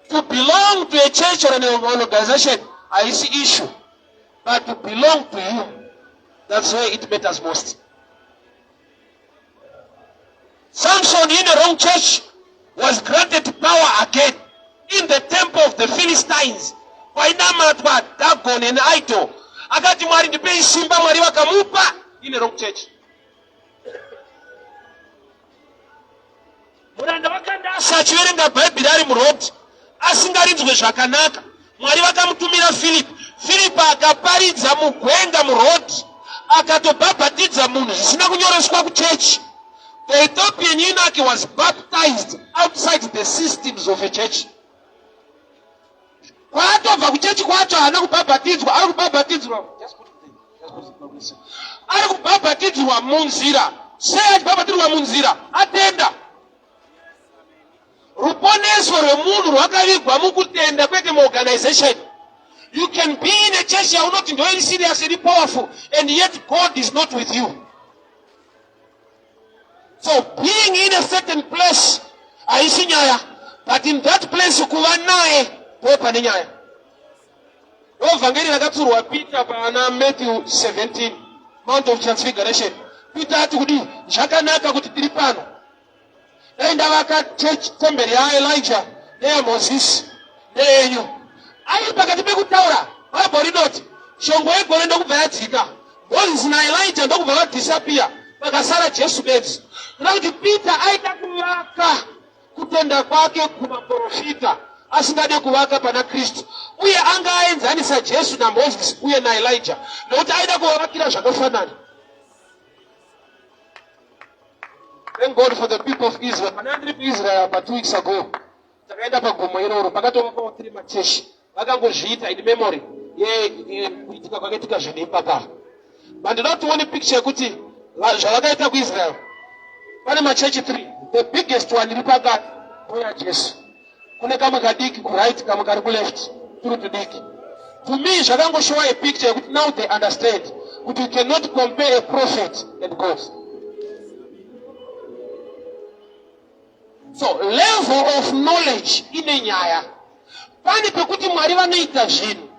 To belong to a church or an organization haisi issue, but to belong to you, that's where it matters most. Samson in the wrong church was granted power again in the temple of the Philistines. Wainamatwa Dagon and idol. Akati Mwari ndipei simba, Mwari vakamupa in the wrong church. Muranda vakandasa achiverenga Bhaibheri ari muroad asingarinzwe zvakanaka. Mwari vakamutumira Philip akaparidza mugwenga muroad, akatobhabhatidza munhu zvisina kunyoreswa kuchechi. The Ethiopian eunuch was baptized outside the systems of a church. Kwaatobva kuchechi kwacho haana kubhabhatidzwa, ari kubhabhatidzwa. Ari kubhabhatidzwa munzira. Sei achibhabhatidzwa munzira? Atenda. Ruponeso rwemunhu rwakavigwa mukutenda kwete muorganization. You can be in a church you are not very serious, very powerful, and yet God is not with you. So being in a certain place haisi nyaya, but in that place kuva naye popa ne nyaya. Evangeli rakatsurwa Peter pana Matthew 17, Mount of Transfiguration. Peter ati kuti zvakanaka kuti tiri pano. Daenda vaka church temberi ya Elijah neya Moses neyenyu. Ari pakati pekutaura Bhaibheri rinoti shongwe yegore ndokubva yadzika, Moses naElijah ndokubva vadisappear, pakasara Jesu bedzi. Nokuti Peter aida kuvaka kutenda kwake kumaprofita, asingade kuvaka pana Kristu, uye anga aenzanisa Jesu naMoses uye naElijah, nokuti aida kuvakira zvakafanana. Thank God for the people of Israel. Pana ndiri kuIsrael about 2 weeks ago, takaenda pagomo iroro, pakatovapo 3 machechi vakangozviita in memory kuitika kwakaitika zvineipapapo. But ndinoda kuona picture yekuti zvavakaita kuIsrael. Pane machechi 3, the biggest one iri pakati ndeyaJesu, kune kamwe kadiki kuright kamwe kari kuleft, turi tudiki. To me zvakangoshowa a picture yekuti now they understand kuti you cannot compare a prophet and God. So level of knowledge ine nyaya. Pani pekuti Mwari vanoita zvinhu,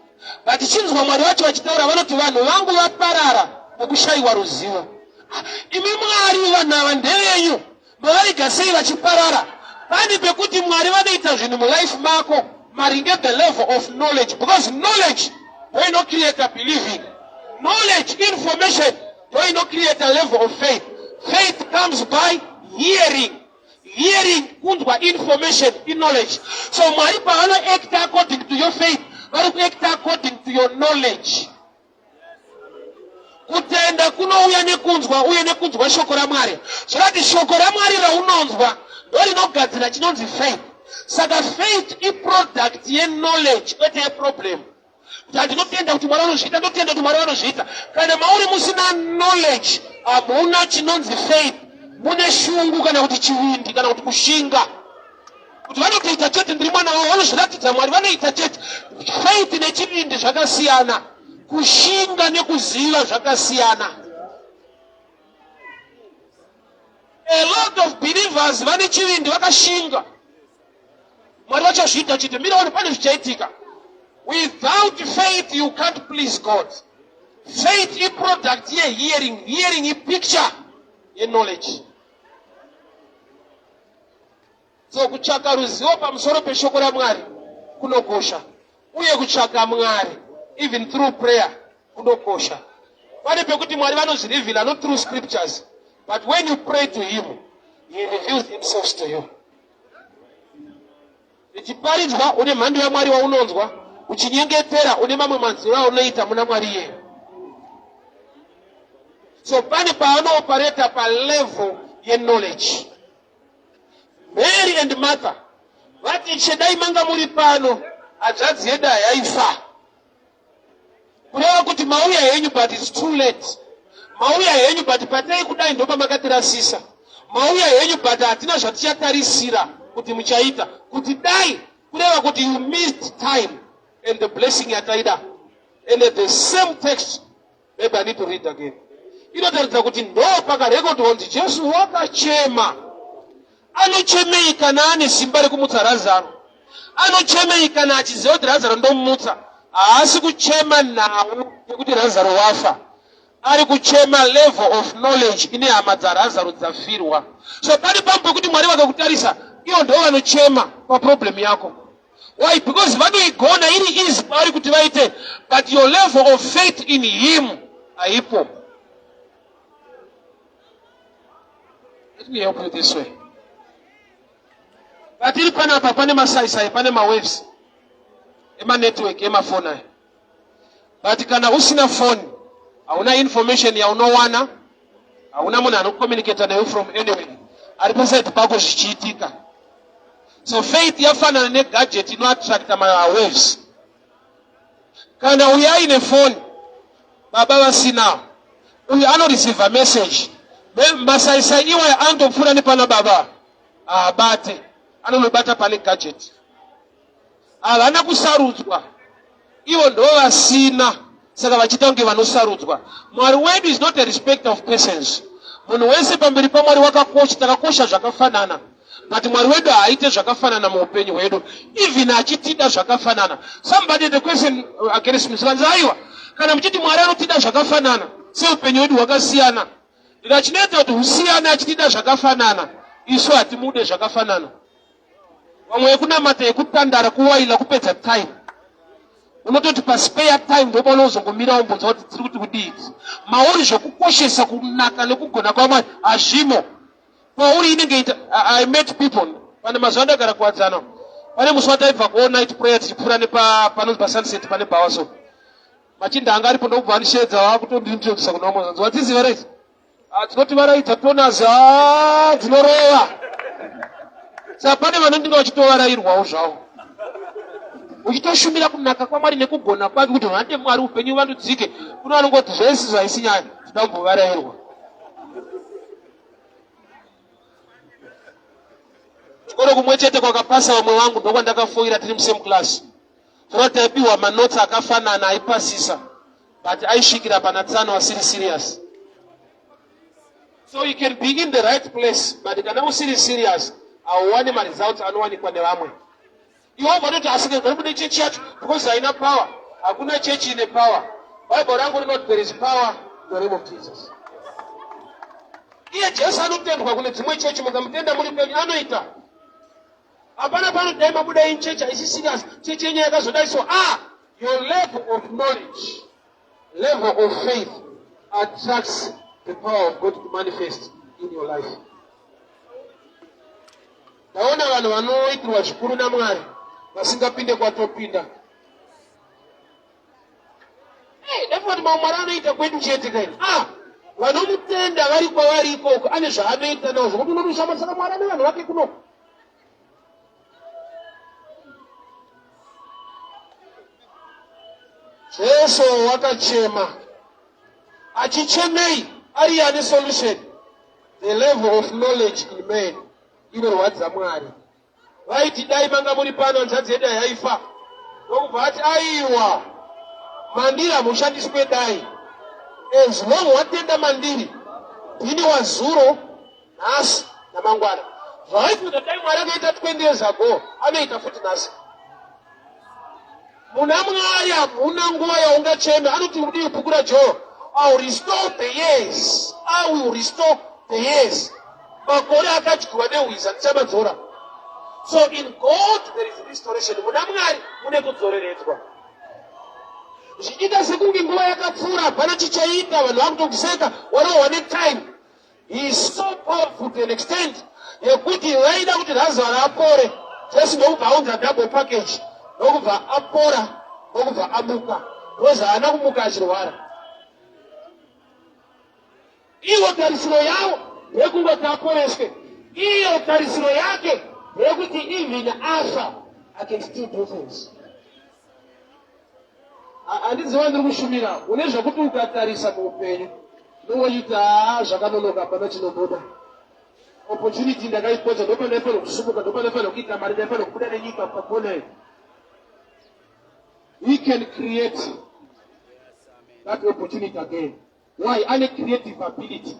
but chinzwa Mwari vacho vachitaura vanoti vanhu vangu vaparara nekushaiwa ruzivo. Imi Mwari vanhu ava ndevenyu, mavaiga sei vachiparara? Pani pekuti Mwari vanoita zvinhu mulife mako maringe the level of knowledge, because knowledge does not create a believing. Knowledge, information does not create a level of faith. Faith comes by hearing. Hearing kundwa information in knowledge. So Mwari paano act according to your faith, vari act according to your knowledge. Kutenda kunouya nekunzwa shoko raMwari. Zvakati shoko raMwari raunonzwa ndo rinogadzira chinonzi faith. Saka faith iproduct ye-knowledge, kwete ye-problem. Kuti handinotenda kuti Mwari vanozviita, ndotenda kuti Mwari vanozviita. Kana mauri musina knowledge, hamuna chinonzi faith. Mune shungu kana kuti chivindi kana kuti kushinga. Kuti vanotoita chete ndiri mwana wavo, vanozviratidza Mwari vanoita chete. Faith nechivindi zvakasiyana. Kushinga nekuziva zvakasiyana. A lot of believers vane chivindi vakashinga. Mwari vachazviita chete. Miraone pane zvichaitika. Without faith you can't please God. Faith is product ye hearing. Hearing is picture ye knowledge. So kutsvaka ruzivo pamusoro peshoko raMwari kunokosha. Uye kutsvaka Mwari even through prayer kunokosha. Pane pekuti Mwari vanozvirevhera not through scriptures, but when you pray to him, he reveals himself to you. Ichiparidzwa une mhando yaMwari waunonzwa, uchinyengetera une mamwe manziro aunoita muna Mwari iye. So pane paanopareta pa level ye knowledge. Mary and Martha vati chedai manga muri pano, hadzadzi yedu yaifa. Kureva kuti mauya henyu but it's too late. Mauya henyu but patai kudai ndo pamakatirasisa. Mauya henyu but hatina zvatichatarisira kuti muchaita. Kuti dai kureva kuti you missed time and the blessing yataida. And at the same text, maybe I need to read again. Inotaridza kuti ndo pakarekodwa kuti Jesu wakachema. Anochemei kana ane simba rekumutsa Lazaro. Anochemei kana achiziva kuti Lazaro ndomutsa. Haasi kuchema nawo nekuti Lazaro wafa. Ari kuchema level of knowledge ine hama dzaLazaro dzafirwa. So pari pamwe pekuti Mwari vakakutarisa, ivo ndo vanochema paproblem yako. Why? Because vanoigona iri easy pavari kuti vaite, but your level of faith in him haipo. Let me help you this way. Patiri panapa pane masaisai, pane mawaves, ema network, ema phone. But kana usina phone, hauna information ya unowana, hauna munhu anokucommunicate naye from anywhere. Ari paside pako zvichiitika. So faith yafanana negadget ino attract mawaves. Kana uya ine phone, baba vasina, uyu anoreceive a message. Masaisai iwe andopfuura nepana baba, abate. Anonobata pane gadget. Havana kusarudzwa. Ivo ndo vasina. Saka vachiita kunge vanosarudzwa. Mwari wedu is not a respecter of persons. Munhu wese pamberi paMwari wakakosha, takakosha zvakafanana. But Mwari wedu haaite zvakafanana muupenyu hwedu. Even achitida zvakafanana. Somebody the question against me. Aiwa, kana muchiti Mwari anotida zvakafanana, seupenyu hwedu hwakasiyana. Ndikachinoita kuti husiyane achitida zvakafanana, isu hatimude zvakafanana. Vamwe yekunamata yekutandara kuwaila kupedza time. Unototi pa spare time ndipo unozongomira umbudza kuti tiri kuti kudii. Mauri zvokukoshesa kunaka nekugona kwaMwari hazvimo. Pauri inenge I met people pane mazuva ndagara kuwadzana. pane musi wataibva ku all night prayer tichipfuura panonzi pasunset pane bhawaso machinda anga aripo ndokubva andishedza vakutondintrodusa kuna umwe zanzi watiziva right tinoti varaidza tonaza dzinorova saka pane vanondinga vachitovarayirwawo zvavo uchitoshumira kunaka kwamwari nekugona kwake kuti hande mwari upenyu vandudzike kuno vanongoti zvese zvaisi nyaya toda kumbovarayirwa chikoro kumwe chete kwakapasa vamwe vangu ndokwandakafoira tiri musame class taipiwa manotsi akafanana aipasisa but aisvikira pana tsano asiri serious. So you can be in the right place but kana usiri serious auwane maresults anowanikwa nevamwe. Iwo vanoti asike kune chechi yacho because haina power. Hakuna chechi ine power. Bible rangu rinoti there is power in the name of Jesus. Iye Jesu anotendwa kune dzimwe chechi mukamutenda muri penyu anoita. Hapana panodai mabuda in chechi haisi serious. Chechi yenye yakazodai so your level of knowledge, level of faith attracts the power of God to manifest in your life. Naona vanhu vanoitirwa zvikuru naMwari vasingapinde kwatopinda. Ndafoti Mwari anoita kwedu chete kaini. Vanomutenda vari kwavari ikoko ane zvaanoita nawo zvokuti unorushama saka Mwari ane vanhu vake kunoko. Jesu wakachema. Achichemei ari ane solution. The level of knowledge in man inorwadza Mwari. Vaiti dai manga muri pano hanzvadzi yedu yaifa. Ndokubva ati aiwa mandiri hamushandiswe dai. As long watenda mandiri ndini wazuro nhasi namangwana. Zvaiti kuti dai Mwari akaita 20 years ago anoita futi nhasi. Muna Mwari hamuna nguva yaungacheme. Anoti kudii bhuku raJob, I will restore the years. I will restore the years. Makore akadyiwa nehwiza ndichamadzora. So in God there is restoration. Muna Mwari mune kudzoreredzwa. Zvichita sekunge nguva yakapfuura hapana chichaita vanhu vakutokuseka one time. He is so powerful to an extent yekuti vaida kuti Lazarus apore. Jesu ndokubva aunza double package. Ndokubva apora ndokubva amuka. Because haana kumuka achirwara. Iyo tarisiro yavo yekungoti aporeswe. Iyo tarisiro yake yekuti even afa I can still do things. Handiziva ndiri kushumira une zvakuti ukatarisa muupenyu ndoweiti zvakanonoka hapana chinobuda. Opportunity ndakaipodza ndopandaifanira kusumuka ndopandaifanira kuita mari ndaifanira kubuda nenyika pakona. He can create that opportunity again. Why? Ane creative ability.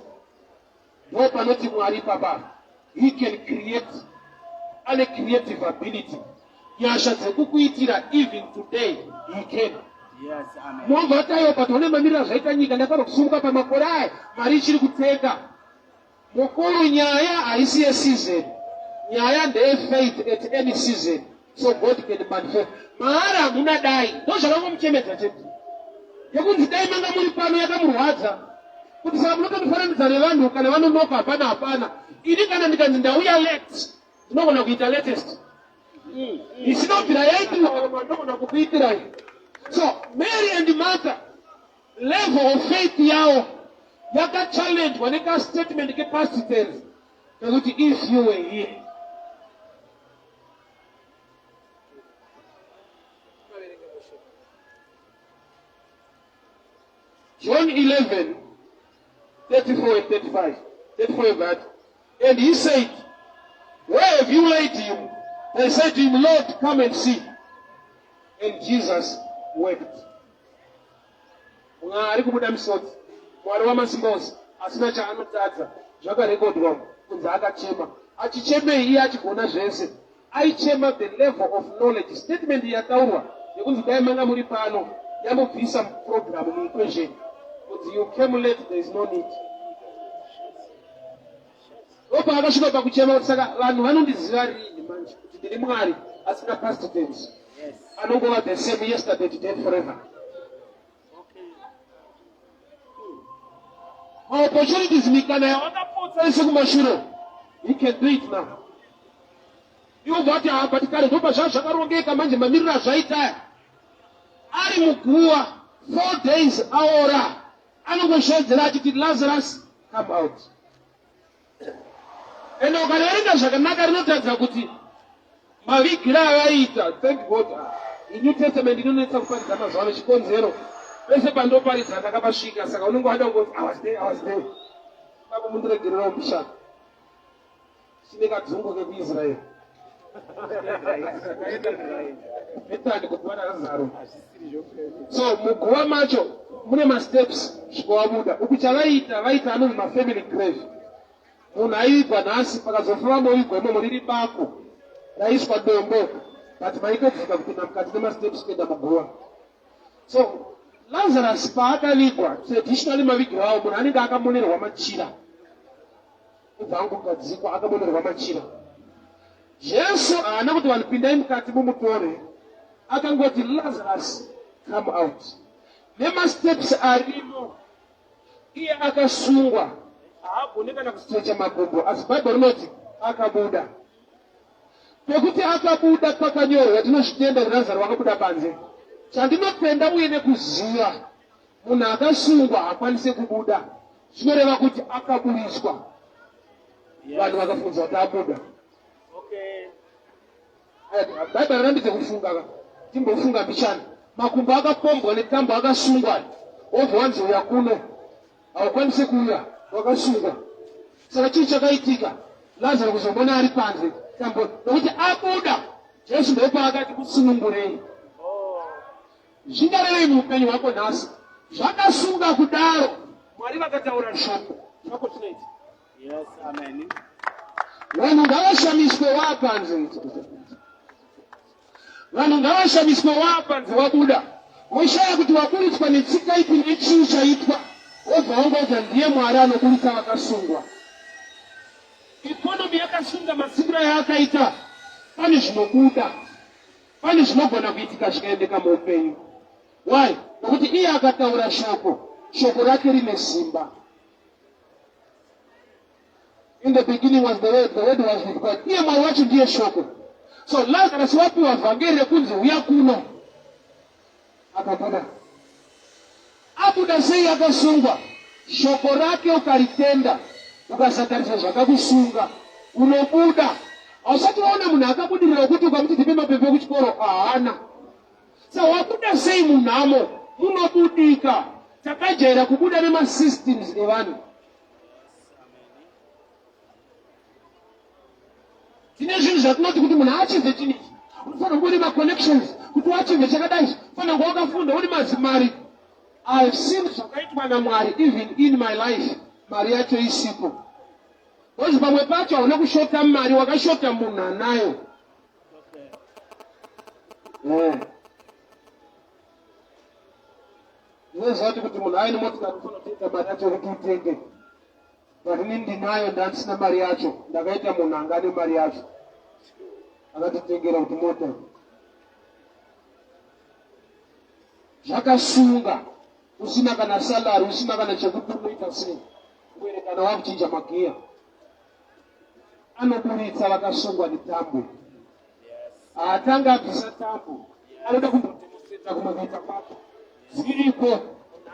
No panoti Mwari papa. He can create. Ane creative ability. Yasha dzekukuitira even today. He can. Yes, amen. Mwavata yo patone mamira zvaita nyika ndakaro kusumuka pamakore aya mari ichiri kutenga. Mukuru nyaya haisi yeseason. Nyaya ndeye faith at any season. So God can manifest. Mahara hamuna dai. Ndo zvakamuchemedza chete. Yekuti dai manga muri pano yakamurwadza. Kuti saka munotondifananidza nevanhu kana vanonoka hapana. Ini kana ndikanzi ndauya late ndinogona kuita latest. Isinobvira yaitiwa ndogona kukuitirai. So Mary and Martha level of faith yavo yakachallengewa nekastatement kepast tense kekuti if you were here. John 11, 34 and 35. 34 that. And he said, where have you laid him? They said to him, Lord, come and see. And Jesus wept. Mwari kubuda misodzi. Mwari wamasimbozi. Asina chaanotadza. Zvakarekodwa kunzi akachema. Achichemei iye achigona zvese. Aichema the level of knowledge. Statement yataurwa yekunzi dai manga muri pano yambobvisa program muequation. But you came late, there is no need. Opa akasvika pakuchema kuti saka vanhu vanondiziva rini manje kuti ndiri Mwari asina past tense. Anongova the same yesterday, today, forever. Opportunities mikana yawakapotsa ese kumashure. He can do it now. iwo bwati apatikane ndopa zvakarongeka manje mamiriro azvaita ari muguwa 4 days aora anongoshodzera achiti Lazarus come out. Ende ukaverenga zvakanaka rinotaridza kuti mavigiro avaita, thank God, New Testament inonetsa kuparidza mazuva ano chikonzero pese pandoparidza ndakapasvika, saka unenge wada kungoti I was there. Baba mundiregerera mushaka chine kadzungu kekuIsraeri metani kuti vana Lazaro. So muguva macho mune masteps zvikowabuda uku chavaita vaita anonzi mafamily grave. Munhu aigwa nhasi pakazofamba moigwa imomo riri bako raiswa dombo but maitodzika kupinda mukati nemasteps kuenda muguva. So Lazarus paakavigwa traditionally mavigiro avo munhu anenge akamonerwa machira kubva angogadzikwa akamonerwa machira. Jesu haana kuti vanhu pindai mukati mumutore, akangoti Lazarus come out. Nemasteps arimo iye akasungwa, haagone kana kustrecha makumbo, asi Bhaibheri rinoti akabuda. Pekuti akabuda pakanyorwa tinozvitenda Lazaro wakabuda panze. Chandinopenda uye nekuziva munhu akasungwa hakwanise kubuda zvinoreva kuti akaburiswa. Vanhu vakafunza kuti abuda. Bhaibheri rambidze kufunga timbofunga mbichana makumbo akapombwa netambo akasungwa wobva wanzi uya kuno haukwanise kuuya wakasungwa. Saka chii chakaitika? Lazaro kuzomona ari panze tambo nokuti abuda. Jesu ndopaakati kusunungurei. Zvingarevei muupenyu hwako nhasi zvakasunga kudaro Mwari vakataura shoko zvako zvinoita. Yes, amen. Vanhu ngavashamiswe vapanze. Vanhu ngavashamiswe vapanze wabuda. Moshaya kuti waburitswa netsika ipi nechii chaitwa wobva wangodza ndiye Mwari anoburitsa vakasungwa. Ikonomi yakasunga masikiro yaakaita, pane zvinobuda, pane zvinogona kuitika zvikaendeka muupenyu. Why? Nokuti iye akataura shoko, shoko rake rine simba. In the beginning was the word was with God. Iye Mwari wacho ndiye shoko. So Lazarus wapiwa vhangeri rekunzi uya kuno, akabuda. Abuda sei akasungwa? Shoko rake ukaritenda, ukasatarisa zvakakusunga, unobuda. Hausati waona munhu akabudirira kuti ukamuti ndipe mapepe kuchikoro haana. Saka wabuda sei munhamo? Munobudika. Takajaira kubuda nemasystems evanhu. Tine zvinhu zvatinoti kuti munhu achibve chini, unofanira kuva nemaconnections kuti wachibve chakadai, unofanira kuva wakafunda uri mazimari. I have seen zvakaitwa naMwari even in my life, mari yacho isipo. Bozi pamwe pacho hauna kushota mari, wakashota munhu anayo. Ndinozvati kuti munhu aine motikari unofanira kutenga mari yacho kuti utenge. But ini ndinayo ndandisina mari yacho, ndakaita munhu anga ane mari yacho akatitengera kuti mota. Zvakasunga, usina kana salary, usina kana chekuti unoita sei, kuerekana wakuchinja magiya. Anoburitsa vakasungwa netambo. Atanga abvisa tambo, anoda kumbodemonstrata kumakaita kwako zviripo,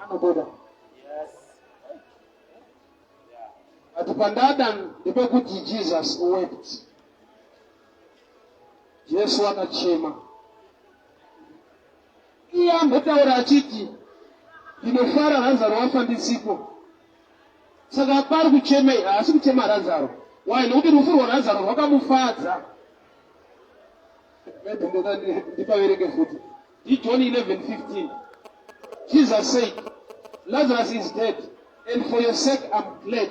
anobuda. Ati pandada ndepekuti Jesus wept. Jesu akachema. Iye ambotaura achiti ndinofara Lazaro wafa ndisipo. Saka pari kuchema, haasi kuchema Lazaro. Why? Nokuti rufu rwaLazaro rwakamufadza. Ndipaverenge futi. John 11:15. Jesus said, Lazarus is dead, and for your sake I'm glad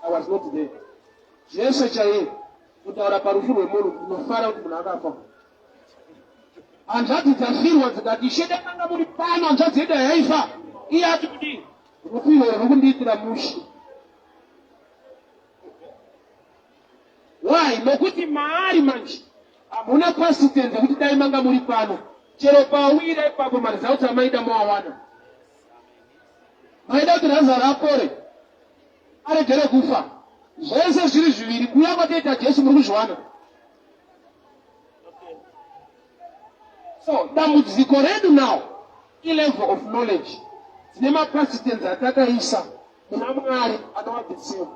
I was not dead. Jesu chaiye kutaura parufu rwemunhu ndinofara kuti munhu akafa. Hanzvadzi dzafirwa dzikati shede kanga muri pano, hanzvadzi yedu yaifa. Iye ati kudii? Rufu irwo rurikundiitira mushi. Why? Nokuti maari manje hamuna pasitenze kuti dai manga muri pano, chero pawira ipapo mari dzauti amaida moawana. Maida kuti Lazaro apore, aregere kufa. Zvese zviri zviviri kuuya kwatoita Jesu muri kuzviwana. So dambudziko redu now level of knowledge tine mapasitens atakaisa kuna Mwari anova the same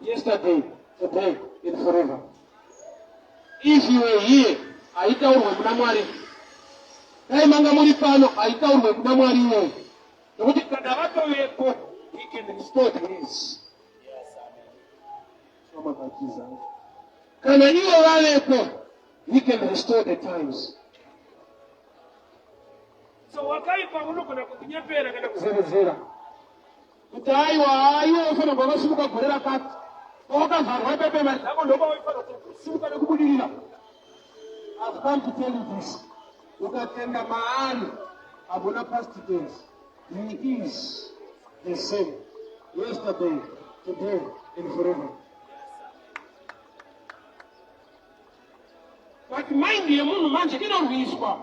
yesterday, today and forever. If you were here haitaurwe kuna Mwari, dai manga muri pano haitaurwe kuna Mwari iwoyo, nokuti kana vatovepo he can restore the years. Kana ivo vavepo he can restore the times. So wakaipa unogona kukunyepera kana kuzerezera kuti aiwa ofana kwavasimuka gore rakati wakavharwa pepe mari dzako ndoba waifana kusimuka nekubudirira. I've come to tell you this. Ukatenda maari abuna past days, he is the same yesterday, today and forever. But mind yemunhu manje inorwiswa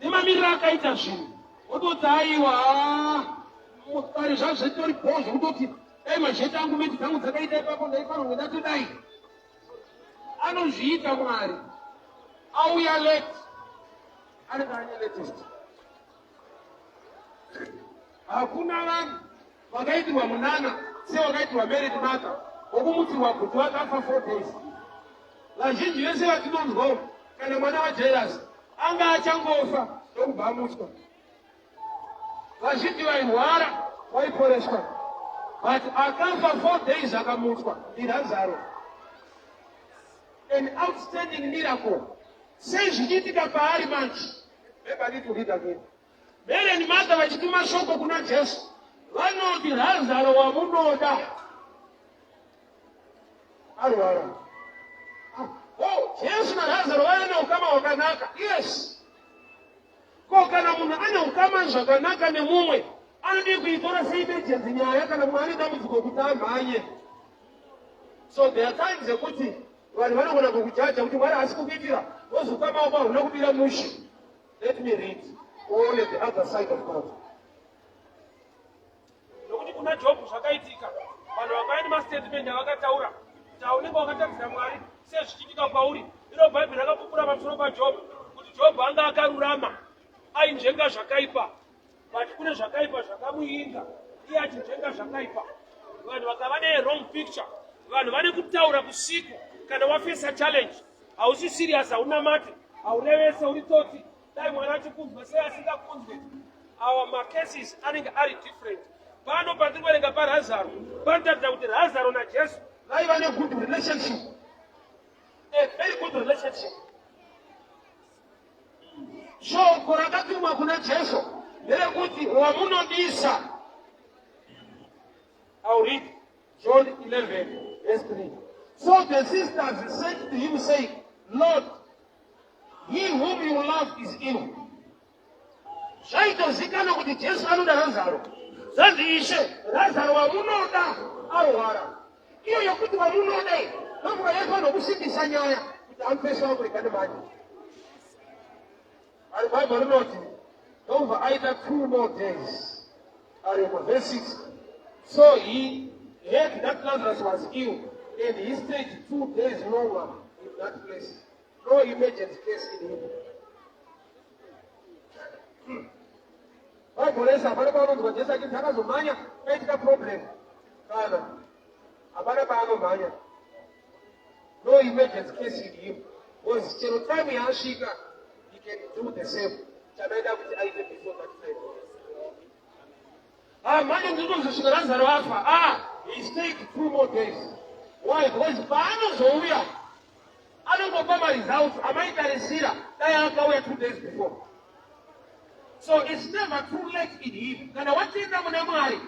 nemamiriro akaita zvinhu, wototi aiwa mutare zvazvetori bhozvo, kutoti dai mazhete angu meti dzangu dzakaita ipapo ndaifanirwa ndatodai. Anozviita Mwari, auya late, anenge ane latest. Hakuna vanhu vakaitirwa munana sevakaitirwa married mother wokumutirwa kuti wakafa 4 days. Vazhinji vese vatinonzwawo kana mwana waJairus anga achangofa ndokubva amutswa. Vazhinji vairwara vaiporeswa, but akafa 4 days akamutswa ndiRazaro. An outstanding miracle. Sei zvichiitika paari manje. Maybe I need to read again. Mary and Martha vachituma shoko kuna Jesu, vanoti Razaro wamunoda arwara. Oh, Jesu na Razaro vane ukama wakanaka. Yes. Ko kana munhu ane ukama zvakanaka nemumwe, anode kuitora seimejezi nyaya kana Mwari dambudziko kuti amhanye. So there are times ekuti vanhu vanogona kukujaja kuti Mwari hasi kukuitira wozukama wako huna kubira mushi. Let me read all the other side of God. Nokuti kuna Job zvakaitika, vanhu vakaenda mastatement avakataura kuti aunenge wakatadzira Mwari sezvichiitika kwauri. Iro Bhaibheri rakapupura pamusoro paJob kuti Job anga akarurama ainzvenga zvakaipa, but kune zvakaipa zvakamuinga iye achinzvenga zvakaipa. Vanhu vakava ne-wrong picture. Vanhu vane kutaura kusiku kana wafesa challenge, hausi serious, hauna mate, haurevese uri toti dai Mwari achikunzwa sei asingakunzwe. Our cases anenge ari different. Pano pandiri kuverenga paRazaro panotaridza kuti Razaro naJesu vaiva ne-good relationship, a very good relationship. Shoko rakatumwa kuna Jesu nderekuti wamunodisa. I'll read John 11 verse 3. So the sisters said to him, saying, Lord, he whom you love is ill. Zvaitozikana kuti Jesu anoda Razaro. Zvanzi Ishe, Razaro wamunoda arwara. Iyo yokuti wamunoda iyi ndokuva yaifanira kusimbisa nyaya kuti amupesa wakurekane manje. And the Bible noted over either 2 more days. Verse 6. So he heard that Lazarus was ill, and he stayed 2 days longer in that place. No immediate case in him. Bible says, "Abana bantu Jesu akitaka zomanya, kaitika problem." Kana abana bantu manya. No immediate case in him. Was chero time yashika. Can do the same. Chanaenda kuti aite before that time. Manje ndizozosvika Razaro afa. He stayed 2 more days. Why? Because paanozouya anongopa maresults amaitarisira dai akauya 2 days before. So it's never too late in him. Kana watienda muna Mwari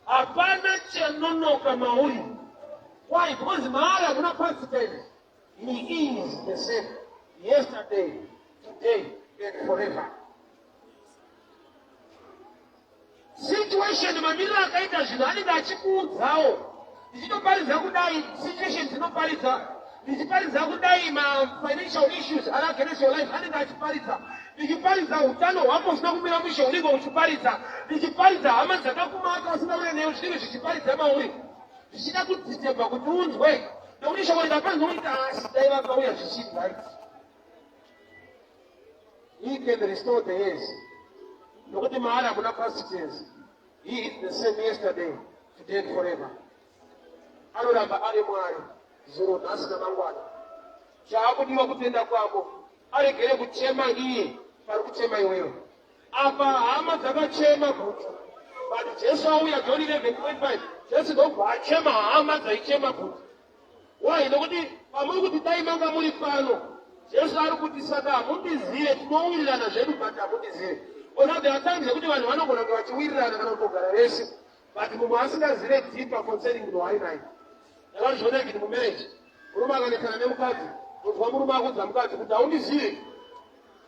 hapana chanonoka mauri. Why? Because Mwari hamuna past tense. He is the same yesterday, today and forever. Situation mamiriro akaita zvinhu anenge achikuudzawo. Ndichinoparidza kudai situation dzinoparidza. Ndichiparidza kudai financial issues ari against your life anenge achiparidza. Ndichiparidza utano hwako usina kumira mushe unenge uchiparidza. Ndichiparidza hama dzakakumaka usina kuenda neyo zvinenge zvichiparidza mauri. Zvichida kudzidzemba kuti unzwe. Nokuti shoko rikapanza kuti asi dai vakauya zvichidai. He can restore the years. Nokuti maari hamuna past tense. He is the same yesterday, today and forever. Anoramba ari Mwari, zuro nhasi namangwana. Chaakudiwa kutenda kwako, aregere kuchema iye, pari kuchema iwewe. Apa hama dzakachema kuti. But Jesu auya John 11:25, Jesu ndobva achema hama dzaichema kuti. Why? Nokuti pamuri kuti dai manga muri pano, Jesu ari kuti saka hamundizive, tinowirirana zvedu but hamundizive. Ona there are times kuti vanhu vanogona kunge vachiwirirana kana kutogara vese, but mumwe asingazive deeper concerning munhu wainaye. Ndakazviona kuti mumarriage, murume akanetsana nemukadzi, unzwa murume akudza mukadzi kuti haundizive.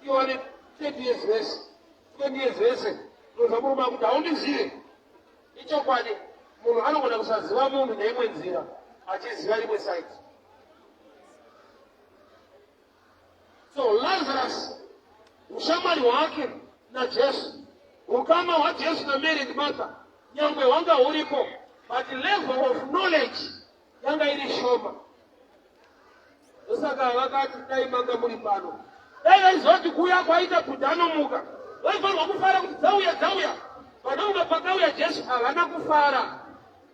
Iwane 30 years vese, 20 years vese, unzwa murume akuti haundizive. Ichokwadi, munhu anogona kusaziva munhu neimwe nzira, achiziva rimwe side. So Lazarus, ushamwari hwake na Jesu, ukama wa Jesu na Mary and Martha, nyangwe wanga uripo, but level of knowledge yanga iri shoma. Saka vakati dai manga muri pano, dai vaizoti kuuya kwaita kuti anomuka, vaifanirwa kufara kuti dzauya, vanonga pakauya Jesu havana kufara.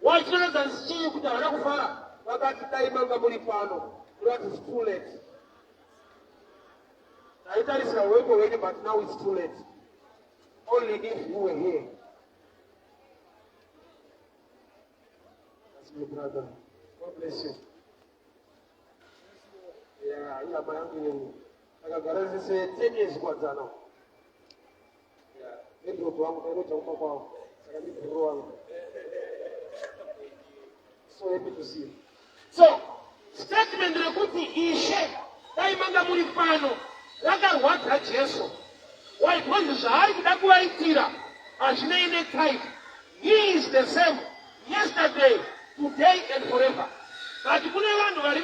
Wachinoedza nchii kuti havana kufara? Vakati dai manga muri pano, but it's too late. Naitarisira uwepo wenyu, but now it's too late. Only if you were here. That's my brother. God bless you. Yeah, ila mayangu akagara sisi 10 years kwanza now. Yeah, ndio wangu ndio chauko kwao. Sasa ndio wangu. So happy to see you. So, statement rekuti ishe dai manga muri pano rakarwadza Jesu. Why? Because zvaari kuda kuvaitira hazvina ine time. He is the same yesterday, today and forever. But kune vanhu vari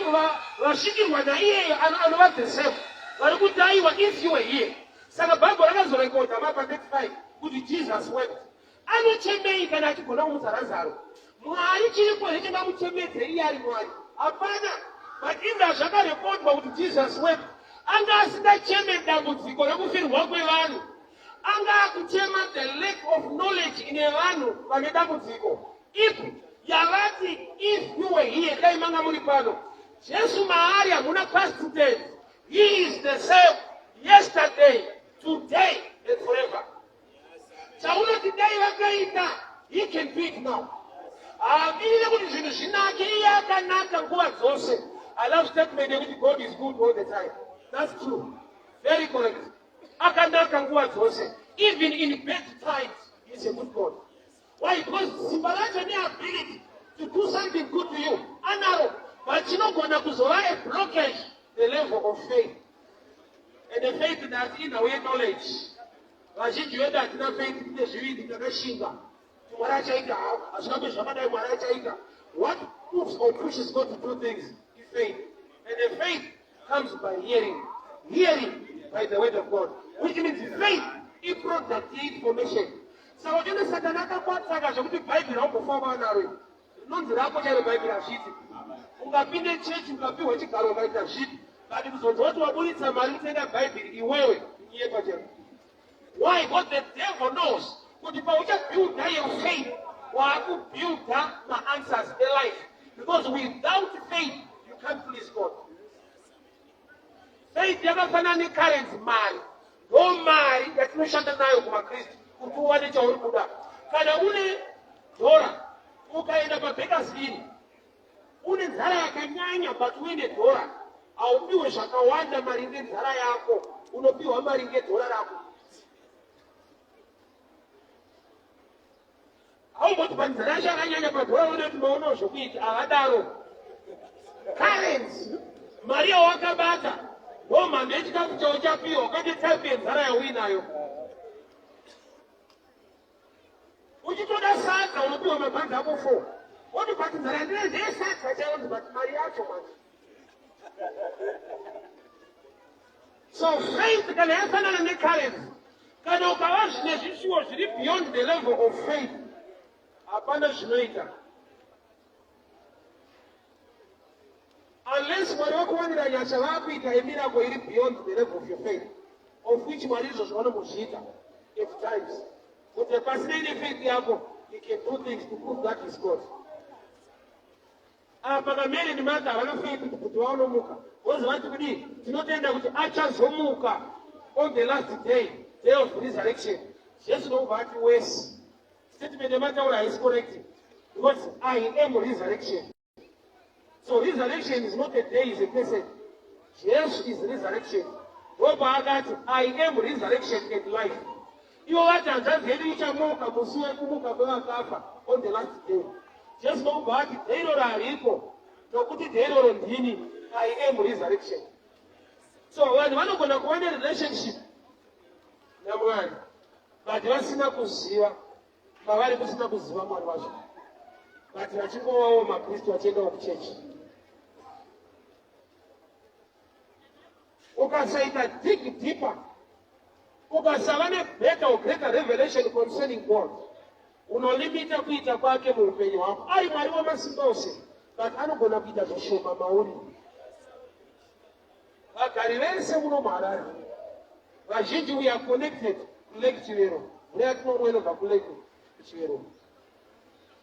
vasvikirwa naiyeye anova the same, vari kudaiwa if you were here. Saka Bible rakazorekodha mapa 35 kuti Jesus wept. Anochemei kana achigona kumutsa Lazaro? Mwari chiripo nechingamuchemedze iye ari Mwari? Hapana. But inda zvakarekodwa kuti Jesus wept, anga asingacheme dambudziko rekufirwa kwevanhu, anga akuchema the lack of knowledge ine vanhu vane dambudziko. Yavati if you were here, dai manga muri pano, Jesu maari hamuna past tense. He is the same yesterday, today and forever. Chaunoti dai vakaita, he can do it now. Amirire kuti zvinhu zvinake, iye akanaka nguva dzose. I love statement yekuti God is good all the time. That's true. Very correct. Akanaka nguva dzose. Even in bad times, he's a good God. Why? Because Simbalacha has ability to do something good to you. Anaro. But you know, gonna kuzora a blockage the level of faith. And the faith that in our knowledge. Vazhinji vedu hatina faith kune zviviri takashinga. Mwarachaita, hazvinabe zvakadai mwarachaita. What moves or pushes God to do things is faith. And the faith comes by hearing. Hearing by the word of God. Which means faith is product information. Saka kuti Satana akakwataka zvokuti Bhaibheri haungofamba naro. Nonzi rako chairo Bhaibheri hazviti. Ungapinde chechi ukapiwa chigaro ukaita zvipi. But kuzonzwa kuti waburitsa mari kutenga Bhaibheri iwewe iye pachako. Why? Because the devil knows kuti pauchabuilda your faith waakubuilda ma-answers in life. Because without faith you can't please God. Faith yakafanana necurrency, mari. Ndo mari yatinoshanda nayo kuvaKristu kuti uwane chauri kuda. Kana une dhora ukaenda paBakers Inn, une nzara yakanyanya but uine dhora, haupiwe zvakawanda maringe nzara yako, unopiwa maringe dhora rako. Haungoti panzara yacho yakanyanya padhora unoti maono zvokuita, havadaro. Currency, mari yawakabata ndomhando yechikafu chauchapiwa, ukati type yenzara yauinayo. Uchitoda sadza unopiwa mabhanzi ako 4. Woti pati nzara ndine ndesadza chaonzi but mari yacho manje. So faith kana yafanana necurrency. Kana ukava zvine zvishuwo zviri beyond the level of faith, hapana zvinoita. Unless mwari wakuwanira nyasha vakuita a miracle iri beyond the level of your faith. of which Mwari izvozvo vanomuzviita at times. Kuti pasina ine faith yako, you can do things to prove that is God. Apa kamene ni Martha havana faith kuti vaonomuka. Vozi vati kudii, tinotenda kuti achazomuka on the last day of resurrection. Jesu ndobva ati wese. Statement yemataura is correct. Because I am resurrection. So resurrection is not a day, it's a person. Jesus is resurrection. Ndobva akati, I am resurrection and life. Iwo vati hanzvadzi yedu ichamuka musi wekumuka kwevakafa on the last day. Jesu ndobva ati dhei iroro hariko, nokuti dhei iroro ndini, I am resurrection. So vanhu vanogona kuva nerelationship naMwari, but vasina kuziva, mavari kusina kuziva Mwari vacho, but vachingovawo maKristu vachiendawo kuchechi. Ukasaita dig deeper, ukasava nebetter or greater revelation concerning God, unolimita kuita kwake muupenyu hwako. Ari Mwari wamasimba ose, but anogona kuita zvishoma mauri. Vagari vese muno muHarare, vazhinji we are connected to Lake Chivero. Mune yatinomwenobva kulake Chivero.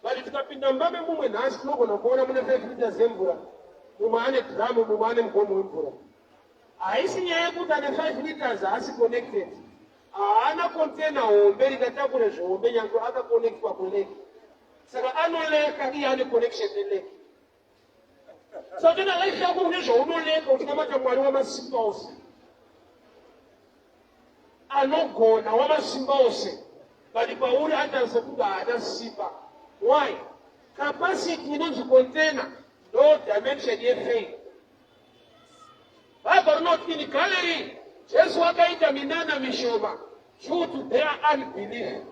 But tikapinda mumba memumwe nhasi tinogona kuona mune 5 liters yemvura, mumwe ane dhamu, mumwe ane mugomo wemvura. Haisi nyaya yekuti ane 5 liters haasi connected. Haana container hombe rikatakure zvihombe nyange akakonekitwa kulake. Saka anoleka iye ane connection nelake. So tena life yako une zvaunoleka uchikamata Mwari wamasimba ose, anogona wamasimba ose, but pauri atarise kuti haana simba. Why? Capacity inonzi container no dimension yefaith. Bible not in gallery. Jesu wakaita minana mishoma due to their unbelief.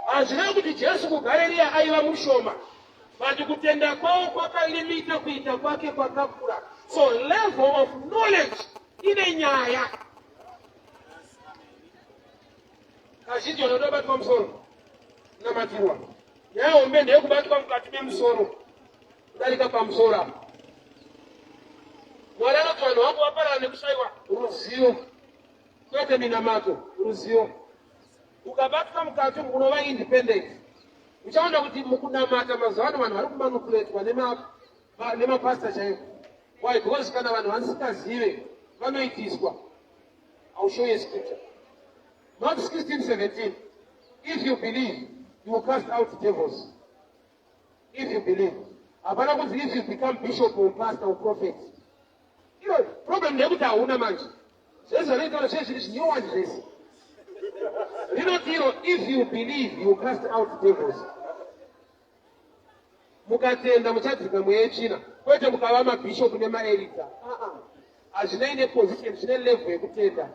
Hazvirevi kuti Jesu kuGarirea aiva mushoma, but kutenda kwavo kwakalimita kuita kwake kwakakura. So level of knowledge ine nyaya. Kazhinji vanotobatwa musoro namatirwa. Nyaya hombe ndeyekubatwa mukati memusoro kudarika pamusoro apo. Mwari anoti vanhu vangu vaparara nekushayiwa ruzivo, kwete minamato, ruzivo. Ukabatwa mukati unova independent. Uchaona kuti mukunamata mazuva ano vanhu vari kumanipuletwa nemapasta chaivo. Why? Because kana vanhu vasingazive vanoitiswa. I will show you a scripture. Mark 16:17. If you believe, you will cast out devils. If you believe. Hapana kuti if you become bishop or pastor or prophet. Ilo problem ndekuti hauna manje. Jesu anoitaura zvezviri zvinyowani zvese. Rinoti iro, if you believe, you will cast out devils. Mukatenda muchadzika mweya yechina, kwete mukava mabishop nemaelita. Hazvinei neposition, zvine level yekutenda.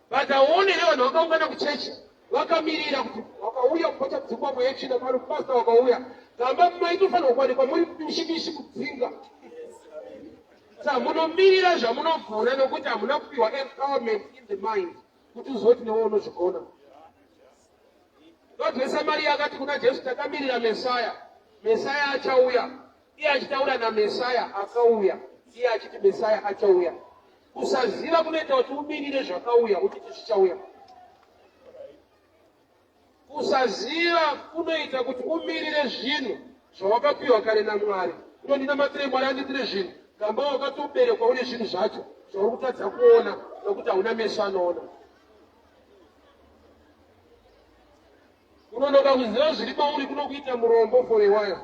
But aone vanhu vakaungana kuchechi, vakamirira kuti vakauya kupota kudzikwa mweya yechina, pari pastor vakauya, gamba maitofanirwa kuwanikwa muri mishikishi kudzinga. Saka munomirira zvamunogona nokuti hamuna kupiwa empowerment in the mind kuti uzoti newe unozvigona. God weSamaria akati kuna Jesu, takamirira Mesaya. Mesaya achauya. Iye achitaura naMesaya akauya. Iye achiti Mesaya achauya. Kusaziva kunoita kuti umirire zvakauya uchiti zvichauya. Kusaziva kunoita kuti umirire zvinhu zvawakapiwa kare naMwari. Ndinamatire Mwari anditire zvinhu. Gamba wakatoberekwa une zvinhu zvacho zvauri kutadza kuona nokuti hauna meso anoona. Unonoka kuziva zviri mauri kunokuita murombo for a while.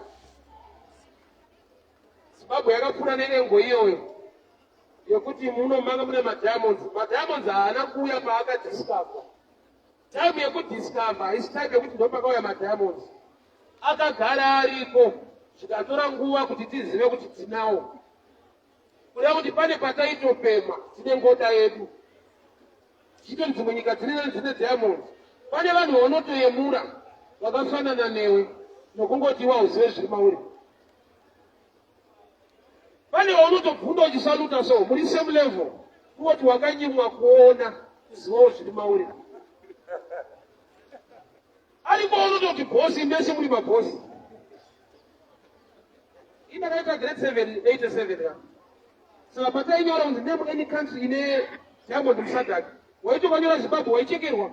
Zimbabwe yakapfuura nenengo iyoyo yekuti munomanga mune madiamonds. Madiamonds haana kuuya paakadiscover. Time yekudiscover haisi time yekuti ndopakauya madiamonds. Akagara aripo zvikatora nguva kuti tizive kuti tinawo. Kuda kuti pane pataitopema tine ngoda yedu. Chito dzimwe nyika dzine diamonds. Pane vanhu vanotoyemura vakafanana newe nokungoti uzive zviri mauri. Pane vanotobvunda uchisaluta so muri same level, kungoti wakanyimwa kuona kuzivawo zviri mauri. Aripo vanototi bhosi mese muri mabhosi. Indakaita grade 7, 87 ya. Saka patainyora kunzi name any country ine Jambo ndimsadaki. Waito kanyora Zimbabwe waichekerwa.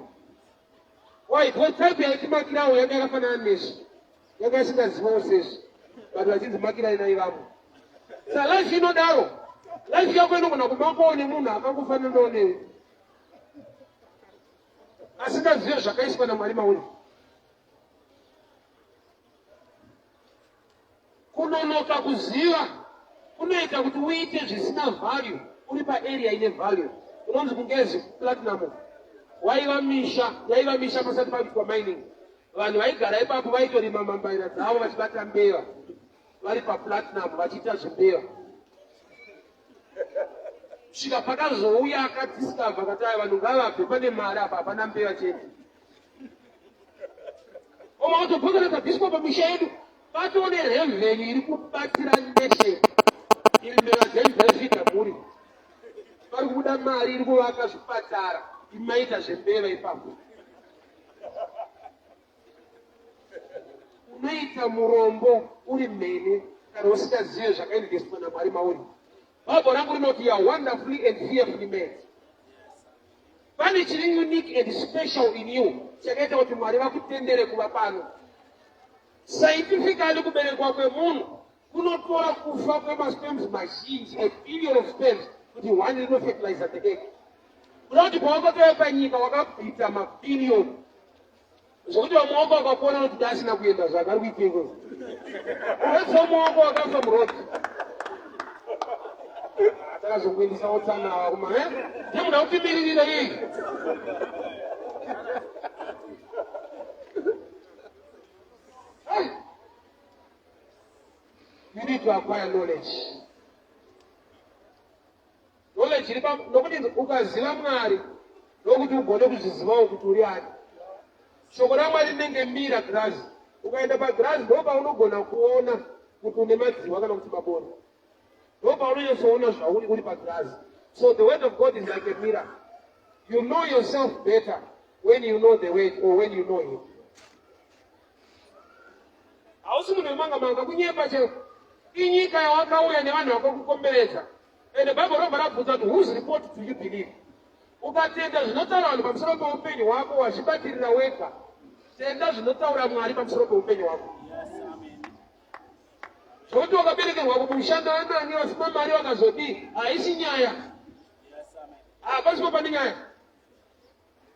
Waitwa type yaitimakirawo yanga yakafanana nesu. Yanga isingazivawo sesu. Vanhu vachinzimakira inaivamo. Sa life inodaro. Life yako inogona kumakoone munhu akangofananawo newe. Asingazive zvakaiswa naMwari mauri. Kunonoka kuziva kunoita kuti uite zvisina value uri paarea ine value. Unonzi kungezi platinum. Waiva misha pasati paitwa mining. Vanhu vaigara ipapo vaitorima mambaira dzavo vachibata mbeva. Vari paplatinum vachiita zvembeva. Svika pakazouya akadiscover akati vanhu ngavabve pane mari apa hapana mbeva chete. Oma watobhokereka bhispo pamisha yedu. Patone revenue iri kubatsira nation. Ili mbeva dzenyu dzaisvika muri. Pari kubuda mari iri kuvaka zvipatara. Imaita zvembeva ipapo. Unoita murombo uri mhene kana usingazive zvakaendeswa naMwari mauri. Bhabha rangu rinoti you are wonderfully and fearfully made. Pane chiri unique and special in you chakaita kuti Mwari vakutendere kuva pano. Scientifically kuberekwa kwemunhu kunotora kufa kwemasperms mazhinji a billion of sperms kuti one rinofertilize the egg. Kuti pawakatoya panyika wakabvita mabhiliyoni zvokuti vamwe wako wakakuona kuti asina kuenda zvakari kuitengo uvetsa muwako wakafa murodhi takazongoendisa wotsanawa kuma nemuda kutimiririra iyi you need to acquire knowledge. Knowledge iri nokuti ukaziva Mwari nokuti ugone kuzvizivawo kuti uri ani. Shoko raMwari rinenge miracles. Ukaenda pagrass ndopaunogona kuona kuti une madziwa kana kuti maboni. Ndopaunonyasoona zvauri uri pagrass. So the word of God is like a mirror. You know yourself better when you know the word or when you know him. Hausi munhu wemanga kunyepa chero. Inyika yawakauya nevanhu vakakukomberedza. And the Bible robva rabvunza kuti whose report do you believe? Ukatenda zvinotaura vanhu pamusoro peupenyu hwako wazvibatirira wega. Tenda zvinotaura Mwari pamusoro peupenyu hwako. Zvokuti wakaberekerwa kumushando wanani vasina mari vakazodii haisi nyaya. Hapasipo pane nyaya.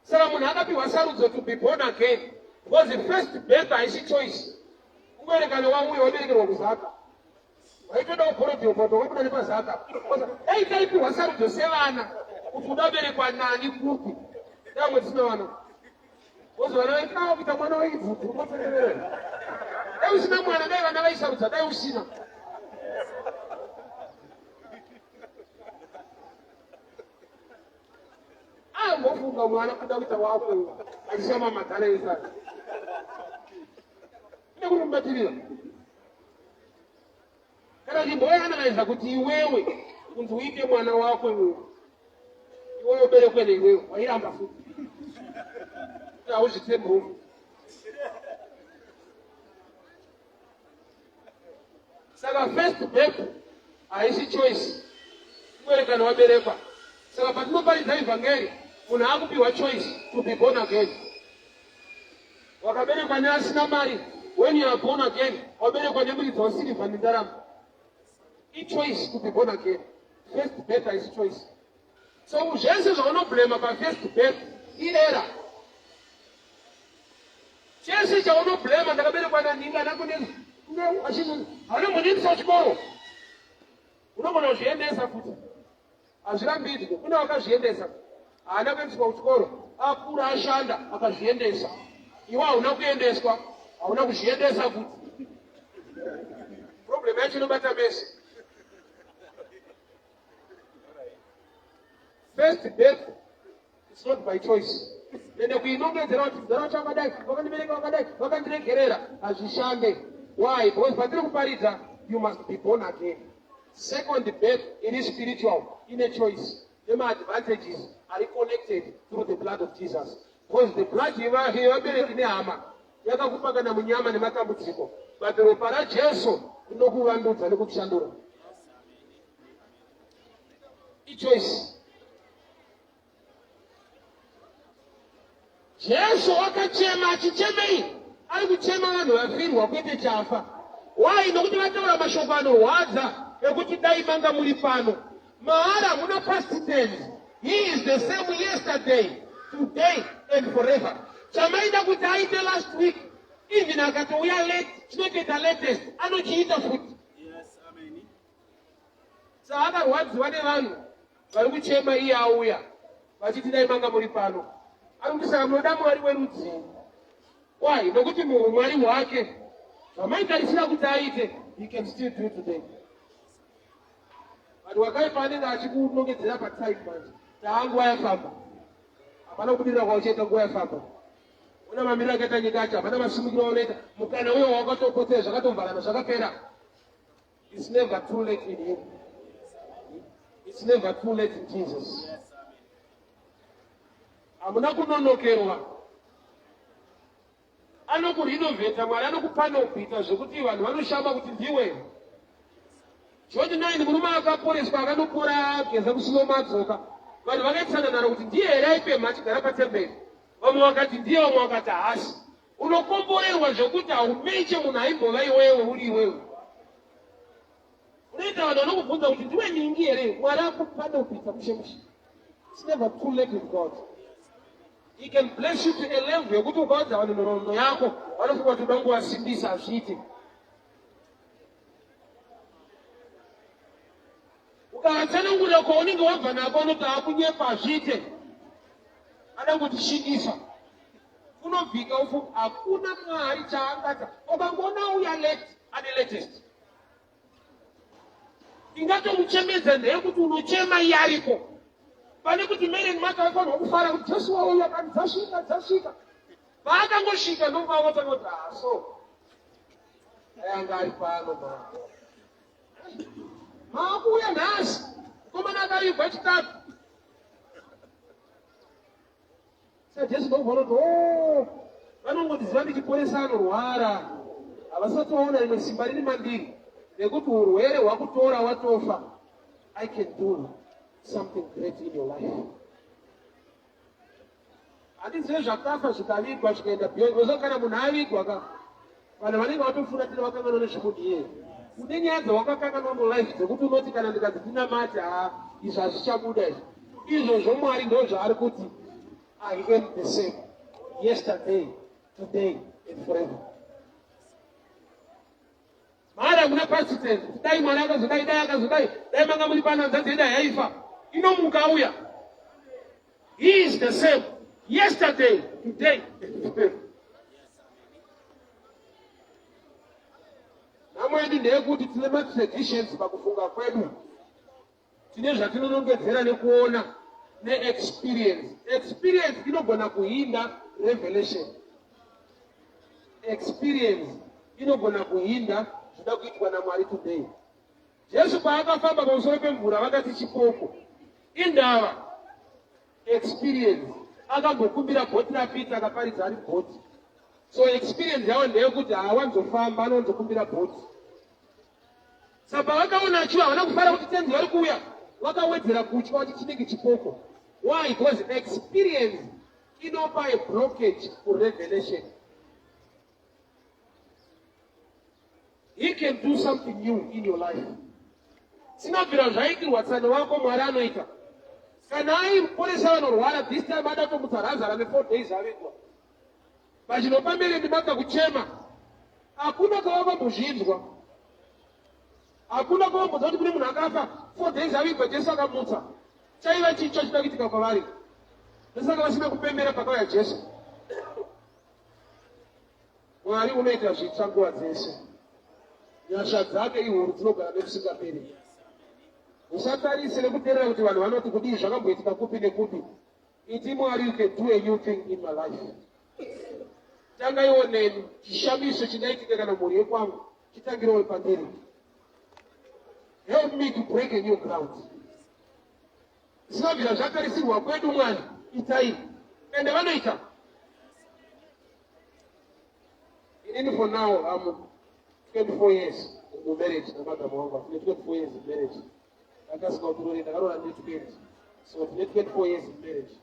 Saka munhu akapiwa sarudzo to be born again. Because the first birth haisi choice. Muberekano wauya waberekerwa kuzaka. Waitoda kuporodhiwa wakabuda nepazaka. Dai taipiwa sarudzo sevana kuti udaberekwa nani kupi. Damwe tisina vana. Kozi vana vaikawa kuita mwana waibvutu unotenderera. Dai usina mwana dai vana vaisarudza dai usina. Ambofunga mwana kuda kuita wako achisema madhara esati. Ine kurumbatirira. Kana chimboyanaiza kuti iwewe kunzi uite mwana wako iwewe. Iwewe uberekwe neiwewe wairamba futi. Hauzvitembo. Saka first birth haisi choice. Kuberekana waberekwa. Saka patinoparidza evhangeri munhu akupiwa choice to be born again. Wakaberekwa neasina mari. When you are born again, waberekwa nemuridzi wasirivha nendaramo. It's choice to be born again. First birth is choice. So zvese zvaunoblema pafirst birth iera. Chese chaunoblema ndakaberekwa naninga nakunezi. Haunogondisa chikoro. Unogona kuzviendesa futi. Hazvirambidzwe. Kune wakazviendesa. Haana kuendeswa kuchikoro. Akura ashanda akazviendesa. Iwe hauna kuendeswa. Hauna kuzviendesa futi. Problem yacho inobata mese. First birth is not by choice. Nende kuinongedzera kuti mzara chakadai, wakandibereka wakadai, wakandiregerera, hazvishande. Why? Because patiri kuparidza, you must be born again. Second birth, it is spiritual, in a choice. The advantages are connected through the blood of Jesus. Because the blood yevabereki nehama yakakupakana munyama nematambudziko. But the ropa raJesu rinokuvandudza nekukushandura. I choice. Jesu wakachema achichemei ari kuchema vanhu vafirwa kwete chafa. Why? Nokuti vataura mashoko anorwadza ekuti dai manga muri pano. Maari hamuna past tense. He is the same yesterday, today and forever. Chamaida kuti aite last week, even akatouya late, chinotoita latest, anochiita futi. Yes, amen. Saakarwadziwa nevanhu vari kuchema iye auya vachiti dai manga muri pano. Ari kuti saka munoda Mwari werudzii. Why? Nokuti muumwari hwake zvamaitarisira kuti aite, he can still do today. Vanhu vakaipa anenge achikunongedzera patime manje. Taanguva yafamba. Hapana kubudirira kwauchaita nguva yafamba. Una mamiriro akaita nyika yacho, hapana masimukiro aunoita. Mukana uyo wakatopotea zvakatovharana zvakapera. It's never too late in him. It's never too late in Jesus. Hamuna kunonokerwa. Anokurenovheta Mwari, anokupanopita zvokuti vanhu vanoshamba kuti ndiwe. George 9 murume akaporeswa akanopora geza kusima madzoka. Vanhu vakaitsananara kuti ndiye here aipemha achigara patemberi. Vamwe vakati ndiye, vamwe vakati hasi. Unokomborerwa zvokuti haumeche munhu aimbova iwewe uri iwewe. Unoita vanhu vanokubvunza kuti ndiwe ningi here. Mwari akupanopita mushemushe. It's never too late with God. He can bless you to a level yekuti ukaudza vanhu nhoroondo yako vanofunga kuti uda nguvasimbisa hazviite. Ukavatsanangurira kwaunenge wabva nako unoti hakunyepa hazviite. Ada kutishingisa. Unobvika ufu hakuna Mwari chaangata. Ukangoona uya late ane latest. Ingatomuchemedza ndeyekuti unochema iye ariko. Pane kuti mene maka vafanwa kufara kuti Jesu wauya kani dzasvika. Paakangosvika ndomavotanga kuti haso. Ayanga ari pano ma. Maakuuya nhasi. Komana akavigwa chitatu. Saka Jesu ndokubva kuti vanongodziva ndichiporesa anorwara. Havasatoona rimwe simba riri mandiri rekuti urwere hwakutora watofa. I can do something great in your life. Handizive zvakafa zvikavigwa zvikaenda beyond. Wezva kana munhu avigwa ka vanhu vanenge vatofuratira vakanganwa nezvokudiye. Une nyaya dzawakakanganwa mulife dzekuti unoti kana ndikadzi ndinamati izvi hazvichabuda izvi. Izvozvo Mwari ndo zvaari kuti I am the same yesterday, today and forever. Maari hamuna past tense. Dai Mwari akazodai, dai akazodai, dai manga muri pananza dai yaifa. Inomuka auya. He is the same yesterday, today and forever. Namwedu ndeyekuti tine matraditions pakufunga kwedu. Tine zvatinonongedzera nekuona ne-experience. Experience inogona kuhinda revelation. Experience inogona kuhinda zvoda kuitwa naMwari today. Jesu paakafamba pamusoro pemvura vakati chipoko. Indava. Experience. Akambokumbira bhoti rapita akaparidza ari bhoti. So experience yavo ndeyekuti hawanzofamba anonzokumbira bhoti. Saka pavakaona achiva havana kufara kuti tenzi vari kuuya. Vakawedzera kutya kuti chinenge chipoko. Why? Because experience inopa a blockage for revelation. He can do something new in your life. Sinabvira zvaitirwa tsano wako Mwari anoita. Kana aiporesa vanorwara this time adatomutsa Lazarus ane 4 days avigwa. Pachinopamberi ndimaka kuchema. Hakuna kwavambozvinzwa. Hakuna kwavambodza kuti kune munhu akafa 4 days avigwa Jesu akamutsa. Chaiva chicho chida kuitika kwavari. Ndosaka vasina kupembera pakauya Jesu. Mwari unoita zvitsva nguva dzese. Nyasha dzake ihuru dzinogara nekusingaperi. Usatarise nekuteerera kuti vanhu vanoti kudii zvakamboitika kupi nekupi. Iti Mwari, you can do a new thing in my life. Tanga ioneni chishamiso chinaitika kana mhuri yekwangu chitangirewo pandiri. Help me to break a new ground. Zvinobvira zvatarisirwa kwedu Mwari itai. Ende vanoita. Inini for now I'm 24 years in marriage. Namadamu wangu 24 years in marriage. Akasika kuturori ndakarora ndi 20. So 24 years in marriage.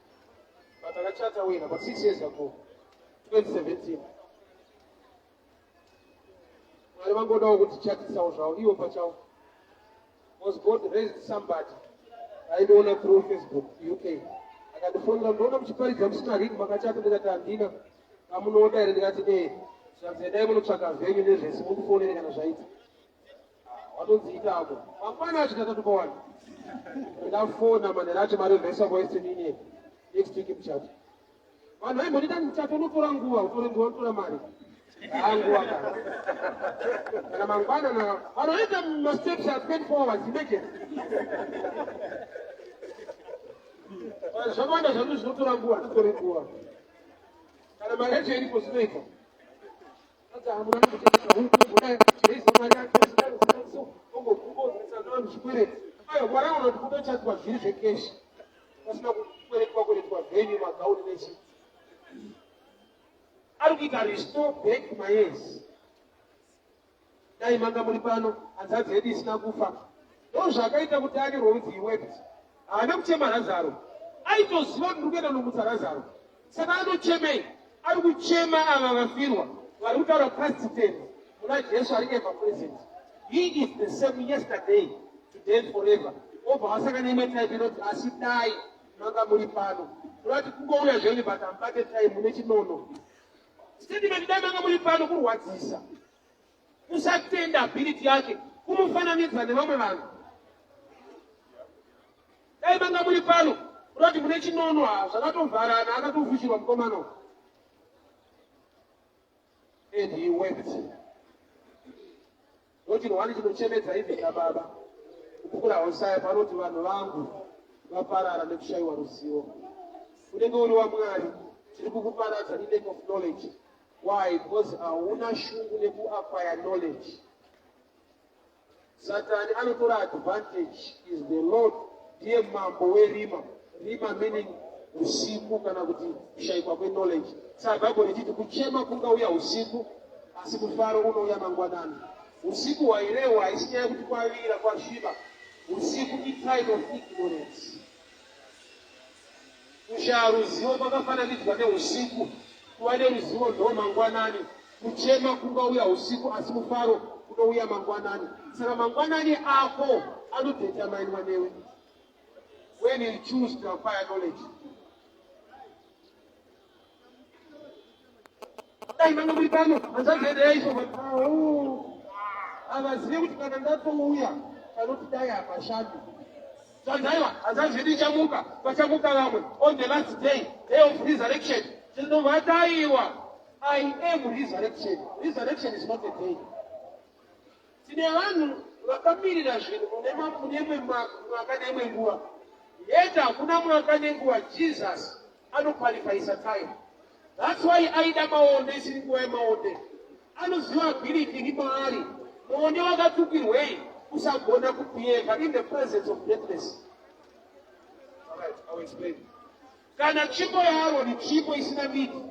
but akachata wina, but 6 years ago, 2017. Mwari vangodawo kuti chatisawo zvavo iwo pachavo. Was God raised somebody. Aiona through Facebook, UK. Akandifonera ndinoona muchiparidza musina ringi makachata ndikati handina. Kamunoda here ndikati zvanzi endai munotsvaka venyu nezvese mukufonere kana zvaita. Watonziita apo. Mangwana acho katatu pawani. Ndafona manhero acho mari mhesa Western Union. Next week muchato. Vanhu vaimbonita muchato unotora nguva, unotora mari. Nguva kana mangwana na vanoita masteps at 24 hours imagine. Zvakawanda zvanhu zvinotora nguva, titore nguva. Kana mari yacho iripo zvinoita. Saka hamuna kucheka huku kudai cheiza mari yacho so ongokumbozesa muchikwere. Ayo mwari anoti kutochatirwa zviri zvekeshi. Pasina kukweretwa venyu magauni neshe. Ari kuita restore back my years. Dai manga muri pano hanzvadzi yedu isina kufa. Ndo zvakaita kuti ane rwodzi iwept. Haana kuchema Lazaro. Aitoziva kuti ndikuenda nomutsa Lazaro. Saka anochemei. Ari kuchema ava vafirwa. Vari kutaura past tense. Muna Jesu ari ever present. He is the same yesterday, today and forever. Obva wasaka neimwe type inoti asi dai manga muri pano. Kurati kungouya zvenyu but ambate time mune chinono. Statement dai manga muri pano kurwadzisa. Usatenda ability yake kumufananidza nevamwe vanhu. Dai manga muri pano kurati mune chinono zvakatovharana akatovhushirwa mukomano. And he wept. Noti rwani chinochemedza ibve kababa. Kupukura Hosea panoti vanhu vangu vaparara nekushayiwa ruzivo. Unenge uri waMwari tiri kukuparadza in lack of knowledge. Why? Because hauna shungu nekuacquire knowledge. Satani anotora advantage is the Lord ndiye mambo werima. Rima meaning usiku kana kuti kushayikwa knowledge. Saka Bible richiti kuchema kungauya usiku asi kufaro unouya mangwanani. Usiku wairewa haisinyaya kuti kwavira kwasviba. Usiku time of ignorance. Kushaya ruzivo kwakafananidzwa neusiku. Kuva neruzivo ndo mangwanani. Kuchema kungauya usiku asi mufaro unouya mangwanani. Saka mangwanani ako anodeterminwa newe. When you choose to acquire knowledge. Dai manga muri pano hanzvadzi yedu yaiswa avazive kuti kana ndatouya kanoti dai hapashandi. Zvanzaiwa hanzvadzi yedu ichamuka vachamuka vamwe on the last day of resurrection. Tinovataiwa I am resurrection. Resurrection is not a day. Tine vanhu vakamirira zvinhu munemwe mwaka nemwe nguva. Yet hakuna mwaka nenguva Jesus anoqualifyisa time. That's why aida maonde isiri nguva yemaonde. Anoziva ability iri maari. Muonde wakatukirwei usagona kubehave in the presence of greatness. All right, I will explain. Kana tsvimbo yaAroni tsvimbo isina miti.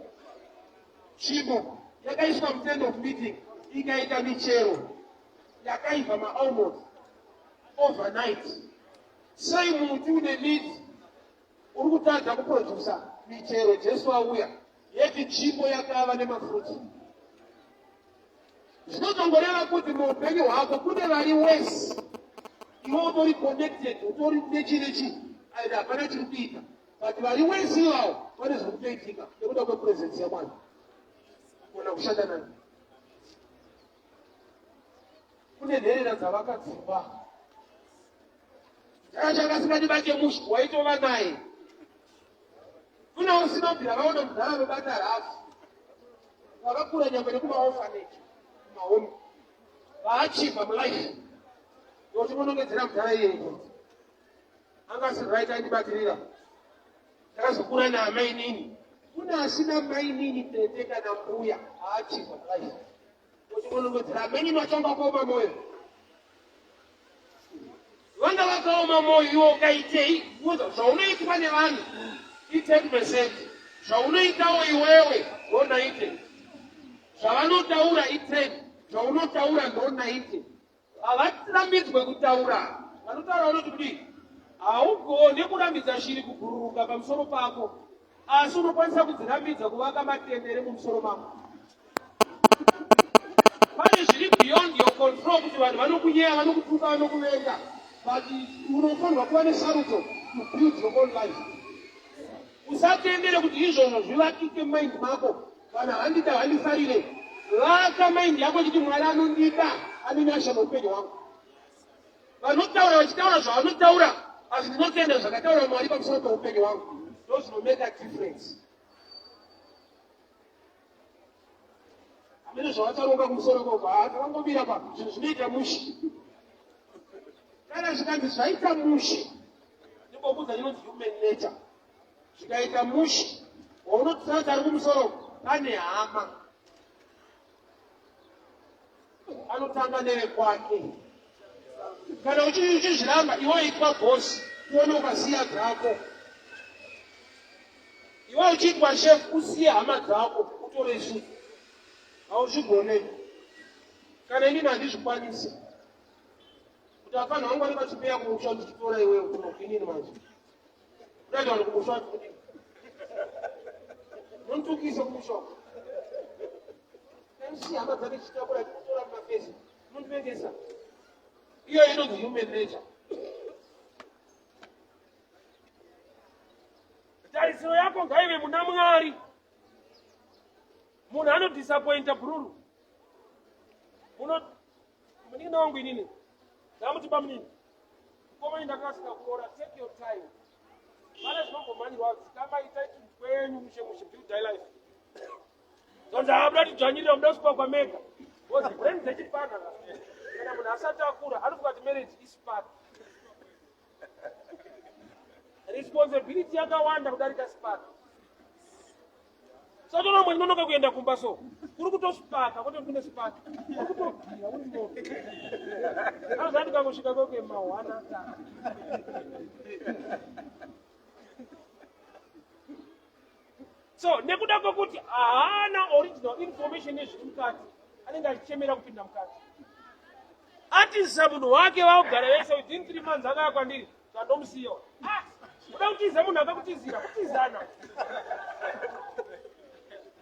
Tsvimbo yakaiswa mutent of meeting ikaita michero yakaibva maalmond overnight. Sei muti une miti uri kutadza kuprodusa michero. Jesu auya yeti tsvimbo yakava nemafruti. Zvinotongoreva kuti muupenyu hwako kune vari wese. Iwe utori connected, utori nechinechi aida hapana chiri kuita. But vari wese ivavo vane zviri kutoitika nekuda kwepresence yaMwari. Kuona kushanda nani. Kune nherera dzavakadzimba. Chakasingati bate mushi waitova naye. Kuna usinobvira vaona mudhara vebata hafu. Vakakura nyangwe nekumaorphanage, kumahome. Vaachibva mulife. Ndokuti munongedzera mudhara iyeyo. Anga asiri right andibatirira. Takazokura naamai nini. Kuna asina mai nini tete kana mbuya aachibva mulife. Ndokuti munongedzera amai nini vachanga kuoma moyo. Vanga vakaoma moyo iwo ukaitei. Zvaunoitwa nevanhu 10%. Zvaunoitawo iwewe ndo 90. Zvavanotaura 10. Zvaunotaura ndo 90. Havarambidzwe kutaura. Vanotaura vanoti kuti haugone kurambidza shiri kubhururuka pamusoro pako. asi unokwanisa kudzirambidza kuvaka matendere mumusoro mako. Pane zviri beyond your control kuti vanhu vanokunyeya, vanokutuka, vanokuvenga, but unofanirwa kuva nesarudzo to build your own life. Usatendere kuti izvozvo zvivakike mind mako. Kana handida handifarire, vaka mind yako kuti Mwari anondida, ane nyasha noupenyu hwangu. Vanotaura vachitaura zvavanotaura, asi ndinotenda zvakataura Mwari pamusoro peupenyu hwangu. Those will make a difference. Amene zvavataronga kumusoro kwako, takangomira pa zvinhu zvinoita mushi. Kana zvikanzi zvaita mushi, ndingobudza inonzi human nature. Zvikaita mushi, waunotsatsa ari kumusoro, ane hama. Anotanga nevekwake. Kana uchizviramba, iwe itwa bosi, uone ukasiya dzako. Iwe uchiitwa chef, usiye hama dzako, utore shuti. Hauzvigone. Kana inini handizvikwanisi. Kuti apana wangu ari pachipeya kumusha ndichitora iwewe kunokinini manje. Kudati vanhu kumusha kuti nontukise kumusha. MC hama dzake chitakura kutora mumafesi. Nondipengesa. Iyo inonzi human nature. Tarisiro yako ngaive muna Mwari. Munhu anodisappointa bururu. Munina wangu inini. Ndamuti munini. Koma ndakasika kuora, take your time. Mana zvinongomanyirwa kama itaiti kwenyu mushe build thy life. Zonza abra tidzvanyirira muda kuspa kwa mega. Bozi brain dzechipana. Kana munhu asati akura, anofunga kuti marriage is part. Responsibility yakawanda kudarika spark. Saka nomwe ndinonoka kuenda kumba so. Kuri kutosparka, kuti kune spark. Kutobhira uri moto. Azati kangosvika kwake mawana ta. So, nekuda kwokuti haana original information yezviri mukati, anenge achichemera kupinda mukati. Atiza munhu wake vaugara vese within 3 months akaya kwandiri, kandomusiyiwa. Uda kutiza munhu akakutizira, kutizana.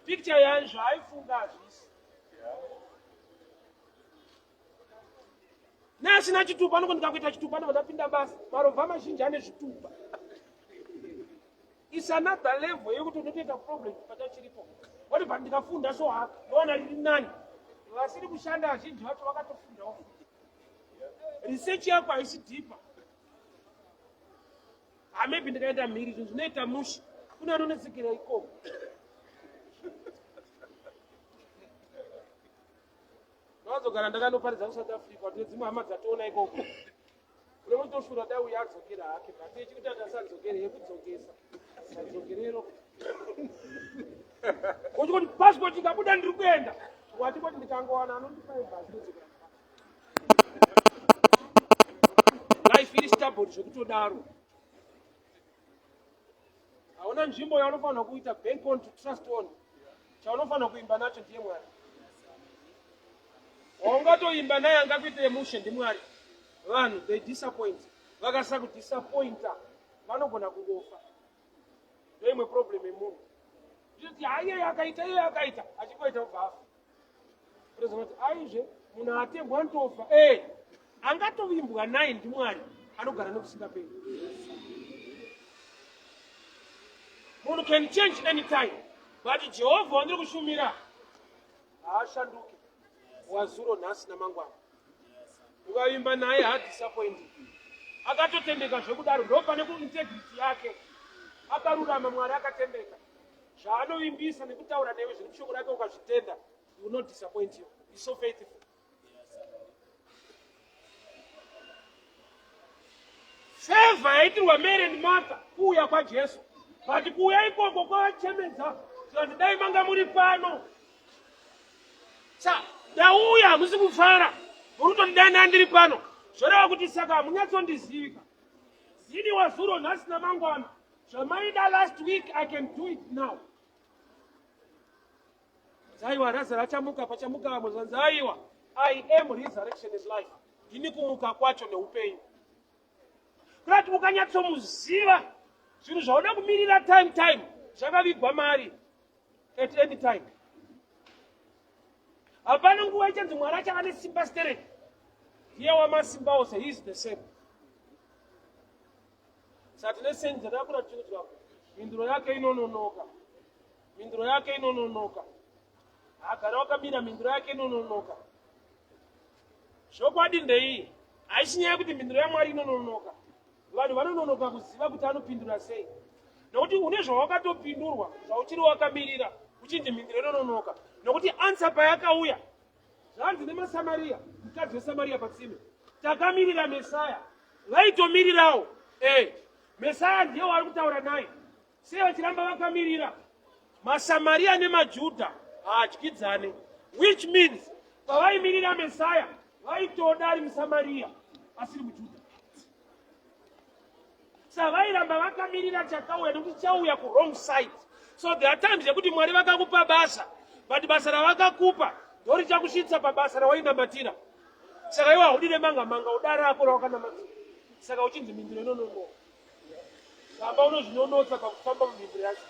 Picture yanzvo aifunga hazvisi. Neasina chitupa anokondika kuita chitupa ndapinda basa. Marovha mazhinji ane zvitupa. It's another level yekuti unotoita problem pachachiripo. Wati pandikafunda so haka, ndoona riri nani. Vasiri kushanda azhinji vacho vakatofundawo. Research yako haisi deeper. Maybe ndikaenda mhiri zvinhu zvinoita mushi. Kune anonetsekera ikoko. Ndakazogara ndakanoparidza kuSouth Africa kuti dzimwe hama dzatoona ikoko. Kune mutoshura dai uya adzokera hake, but echikuti atasadzokere yekudzokesa. Sadzokerero. Kuti passport ikabuda ndiri kuenda. Wati kuti ndikangowana anondipa ibhasi kudzokera. Life iri stable zvekutodaro. Hauna nzvimbo yaunofanira kuita bank on to trust on. Chaunofanira kuimba nacho ndiye Mwari. Waungatoimba naye angakuite emotion ndi Mwari. Vanhu they disappoint. Vakasa kudisappointa vanogona kungofa. Ndio imwe problem yemunhu. Kuti iye akaita achikoita kubva. President aizve munhu atengwa antofa. Angatovimbwa naye ndi Mwari anogara nokusingaperi. Munhu can change anytime, but Jehovah wandiri kushumira haashanduki. Wazuro nhasi namangwana. Ukaimba naye hadisappointed. Akatotendeka zvekudaro ndo pane kuintegrity yake. Akarurama Mwari akatendeka. Zvaanovimbisa nekutaura newe zviri mushoko rake ukazvitenda, he will not disappoint you. He's so faithful. Favor yaitirwa Mary and Martha kuuya kwaJesu. But kuuya ikoko kwavachemedza. Kuti dai manga muri pano. Ndauya hamusi kufara. Murutoti dai ndandiri pano. Zvoreva kuti saka hamunyatsondizivika. Zini wazuro nhasi namangwana. Zvamaida last week, I can do it now. Zaiwa Lazarus achamuka pachamuka vamwe zaiwa. I am resurrection is life. Ndini kumuka kwacho neupenyu. Kuti ukanyatsomuziva zvinhu zvauda kumirira time zvakavigwa mari at any time. Hapana nguva ichanzi Mwari achava nesimba straight. Ndiye wamasimba ose, he is the same. Saka tine senzi dzakakura tichiudzwa mhinduro yake inononoka. Mhinduro yake inononoka. Agara wakamira mhinduro yake inononoka. Chokwadi ndeiyi, haisi nyaya yekuti mhinduro yaMwari inononoka. Vanhu vanononoka kuziva kuti anopindura sei. Nokuti une zvawakatopindurwa, zvauchiri wakamirira, uchinzi mhinduro inononoka. Nokuti ansa payakauya, zvanzi nemaSamaria, mukadzi weSamaria patsime, takamirira Mesaya, vaitomirirawo. Mesaya ndiye wari kutaura naye. Sei vachiramba vakamirira? MaSamaria nemaJudha haadyidzane. Which means, pavaimirira Mesaya, vaitoda ari muSamaria, asiri muJudha. Saka vairamba vakamirira chakauya, nokuti chauya ku-wrong side. So there are times yekuti Mwari vakakupa basa, but basa ravakakupa ndori chakusvitsa pabasa rawainamatira. Saka iwe haudi nemanga-manga, uda rako rawakanamatira. Saka uchinzi mhinduro inononoka. Samba unozvinonotsa pakufamba mumhinduro yacho.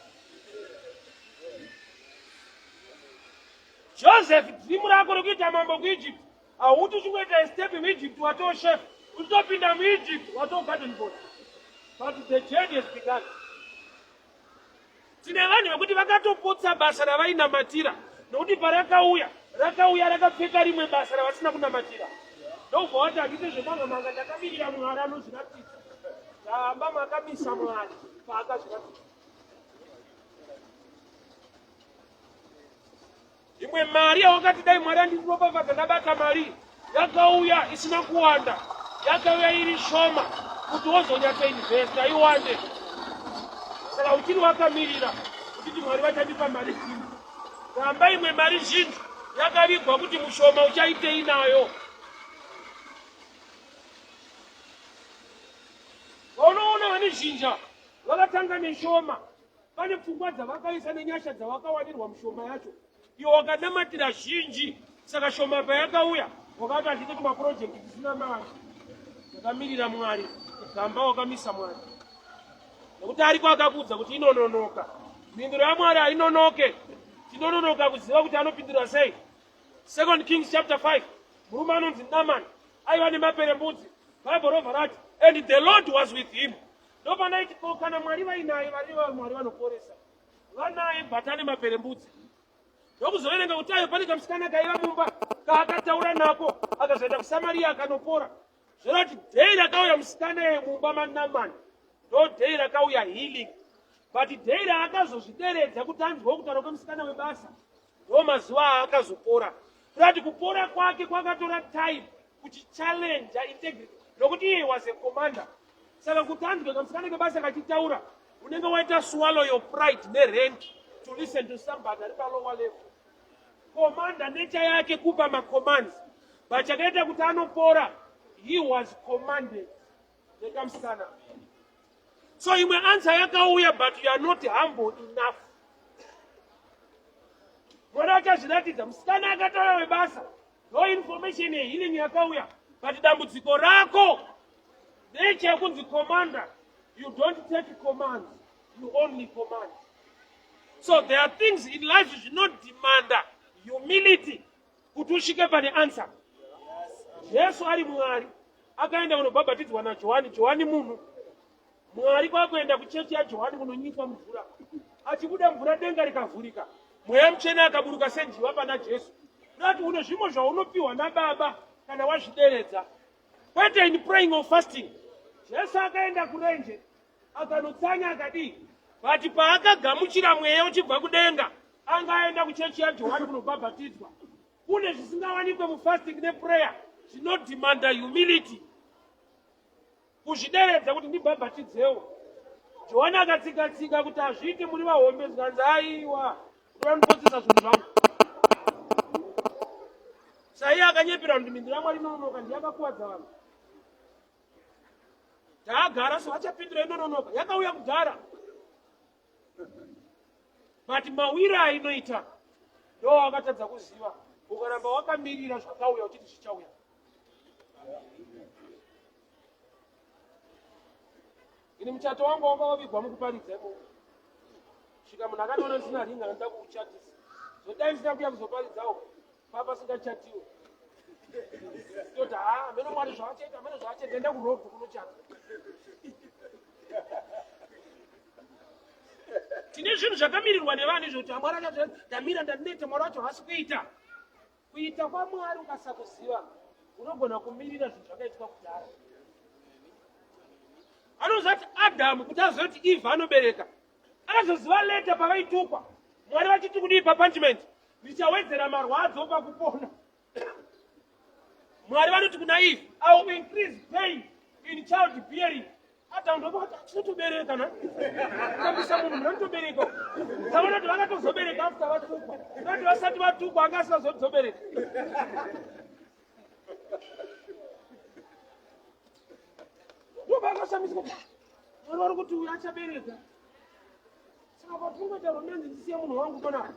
Joseph, dhimu rako rokuita mambo kuEgypt, hauti uchingoita step muEgypt watoo chef, uchitopinda muEgypt watoo garden boy. But the journey has begun. Tine vanhu vekuti vakatoputsa basa ravainamatira, nokuti parakauya rakapfeka rimwe basa ravasina kunamatira. Ndobva wati handiti zvemanga-manga, ndakamirira Mwari anozviratidza. Ndahamba makamisa Mwari paakazviratidza. Imwe mari yawakati dai Mwari andinoropafadza ndabata mari, yakauya isina kuwanda, yakauya iri shoma, kuti wozonyatsainvesta iwande. Saka uchiri wakamirira kuti Mwari vachandipa mari zhinji. Ramba imwe mari zhinji yakavigwa kuti mushoma uchaitei nayo. Unoona vane zhinja vakatanga neshoma, pane pfungwa dzavakaisa nenyasha dzavakawanirwa mushoma yacho. Iwo wakanamatira zhinji, saka shoma payakauya wakati handiti kumapurojekti dzisina mari. Wakamirira Mwari, gamba wakamisa Mwari. Nokuti ariko akakudza kuti inononoka. Mhinduro yaMwari hainonoke. Tinononoka kuziva kuti anopindura sei. 2 Kings chapter 5, murume anonzi Naaman aiva nemaperembudzi. Bible robva rati, and the Lord was with him. Ndopanaiti kana Mwari vainaye, Mwari vanoporesa. Vanaye bhatane maperembudzi. Ndokuzoverenga kuti ayo pane kamusikana kaiva mumba kaakataura nako, akazoenda kuSamaria akanopora. Zvorati dhei rakauya musikana yemumba maNaamani, ndo dhei rakauya healing. But dhei raakazozvideredza kuti anzwe kutaura kwemusikana webasa, ndo mazuva aakazopora. Zvorati kupora kwake kwakatora time kuchichallenja integrity, nokuti iye was a commander. Saka kuti anzwe kamusikana kebasa kachitaura, unenge waita swallow your pride nerank to listen to somebody ari palower level. Commander nature yake kupa macommands, but chakaita kuti anopora, he was commanded. Nekamusikana. So imwe answer yakauya, but you are not humble enough. Mwari achazviratidza, musikana akataura webasa, no information yehealing yakauya, but dambudziko rako nature yekunzi commander, you don't take commands, you only command. So there are things in life you should not demand humility kuti usvike pane answer. Jesu ari Mwari akaenda kunobhabhatidzwa naJohani. Johani munhu. Mwari kwakuenda kuchechi yaJohani kunonyikwa mvura. Achibuda mvura denga rikavhurika, mweya mutsvene akaburuka senjiva pana Jesu. Kuti une zvimwe zvaunopiwa naBaba kana wazvideredza, kwete in praying or fasting. Jesu akaenda kurenje akanotsanya akadii, but paakagamuchira mweya uchibva kudenga, angaenda kuchechi yaJohani kunobhabhatidzwa. Kune zvisingawanikwe mufasting neprayer zvinodimanda humility, kuzvideredza kuti ndibhabhatidzewo. Johani akatsika-tsika kuti hazviiti muri vahombe, zvikanzi aiwa kuti vanopotsesa zvinhu zvangu. Saiye akanyepera kuti mhinduro yaMwari inononoka, ndiyakakuwadza vanhu. Taagara so achapindura inononoka, yakauya kudhara. But mawira ainoita ndo wakatadza kuziva. Ukaramba wakamirira zvakauya uchiti zvichauya. Ini muchato wangu wanga wavigwa mukuparidza imomo. kusvika munhu akatoona ndisina ringa anoda kukuchatisa zodai ndisina kuya kuzoparidzawo papa singachatiwo toti amene mwari zvavacheta amene zvavacheta enda kurodhu kunochata tine zvinhu zvakamirirwa nevanhu izvo kuti amwari achati ndamira ndandinete mwari wacho hasi kuita kwamwari ukasakuziva unogona kumirira zvinhu zvakaitwa kudhara anozati adhamu kuti azive kuti ivha anobereka akazoziva leta pavaitukwa mwari vachiti kudii papunishment ndichawedzera marwadzo pakupona mwari vanoti kuna ivha I will increase pain in child bearing adhamu ndopakati achinotobereka na tambisa munhu munanotobereka saona kuti vakatozobereka after vatukwa nati vasati vatukwa anga asisazozobereka ndopakashamisa kuti mwari vari kuti uyu achabereka saka patungoita romenzi ndisiye munhu wangu pana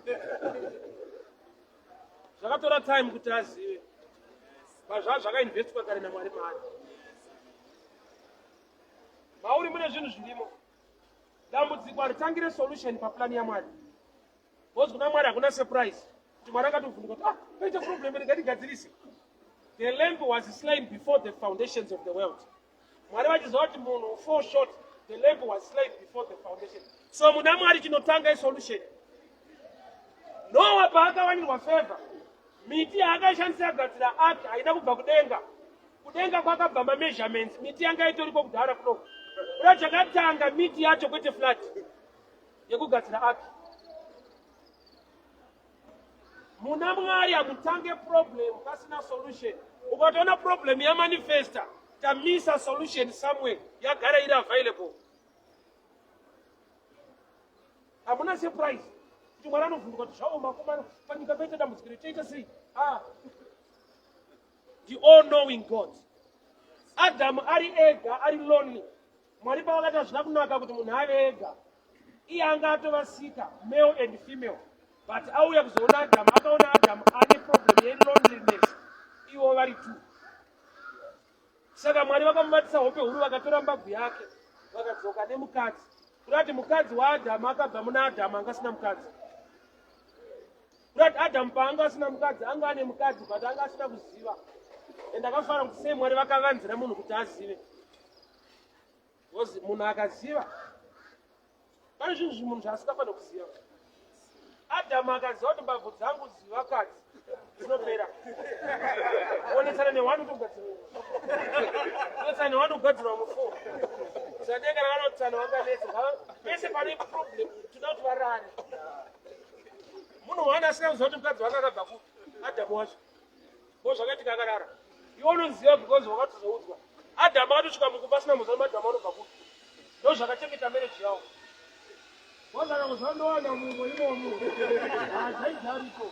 zvakatora time kuti azive pazvaa zvakainvestwa kare namwari maari mauri mune zvinhu zvirimo dambudziko haritangire solution paplani yamwari bcause kuna mwari hakuna surprise kuti mwari akatovhunduka kuti paita problem ndingatigadzirise the lamb was slain before the foundations of the world mwari vachiziva kuti munhu fall short the lamb was slain before the foundation so muna mwari chinotanga isolution noa paakawanirwa favor miti yaakaishandisa kugadzira ark haida kubva kudenga kwakabva mameasurements miti yanga itoriko kudhara kunoko uda chakatanga miti yacho kwete flat yekugadzira ark muna mwari hamutange problem pasina solution ukatoona problem yamanifesta tamisa solution somewhere yagara iri available hamuna surprise kuti mwari anovhunduka kuti zvaoma komana panyika paita dambudziko toita sei the all knowing God Adamu ari ega ari lonely mwari pavakati hazvina kunaka kuti munhu ave ega iye anga atovasika male and female but auya kuzoona Adamu akaona Adamu ane problem yeloneliness ivo vari two saka mwari vakamubatisa hope huru vakatora mbabvu yake vakadzoka nemukadzi kurati mukadzi waAdamu akabva muna Adamu anga asina mukadzi kurati Adamu paanga asina mukadzi anga ane mukadzi but anga asina kuziva ende akafanira kuti sei mwari vakavanzira munhu kuti azive because munhu akaziva pane zvinhu munhu zvaasingafanira kuziva Adamu akaziva kuti mbabvu dzangu zivakadzi dzinopera onetsana newani kugadzirwa mufo sadeka rakanotsana wanganese pese pane problem tinoda kuti varare munhu wani asina kuziva kuti mukadzi wake akabva ku Adamu wacho ko zvakaitika akarara iwe unoziva because wakatozoudzwa Adamu akatosvika mukumba asina muziva Adamu anobva ku ndo zvakachengeta mereji yavo wazana kuzandowana munhu imomo zvaizariko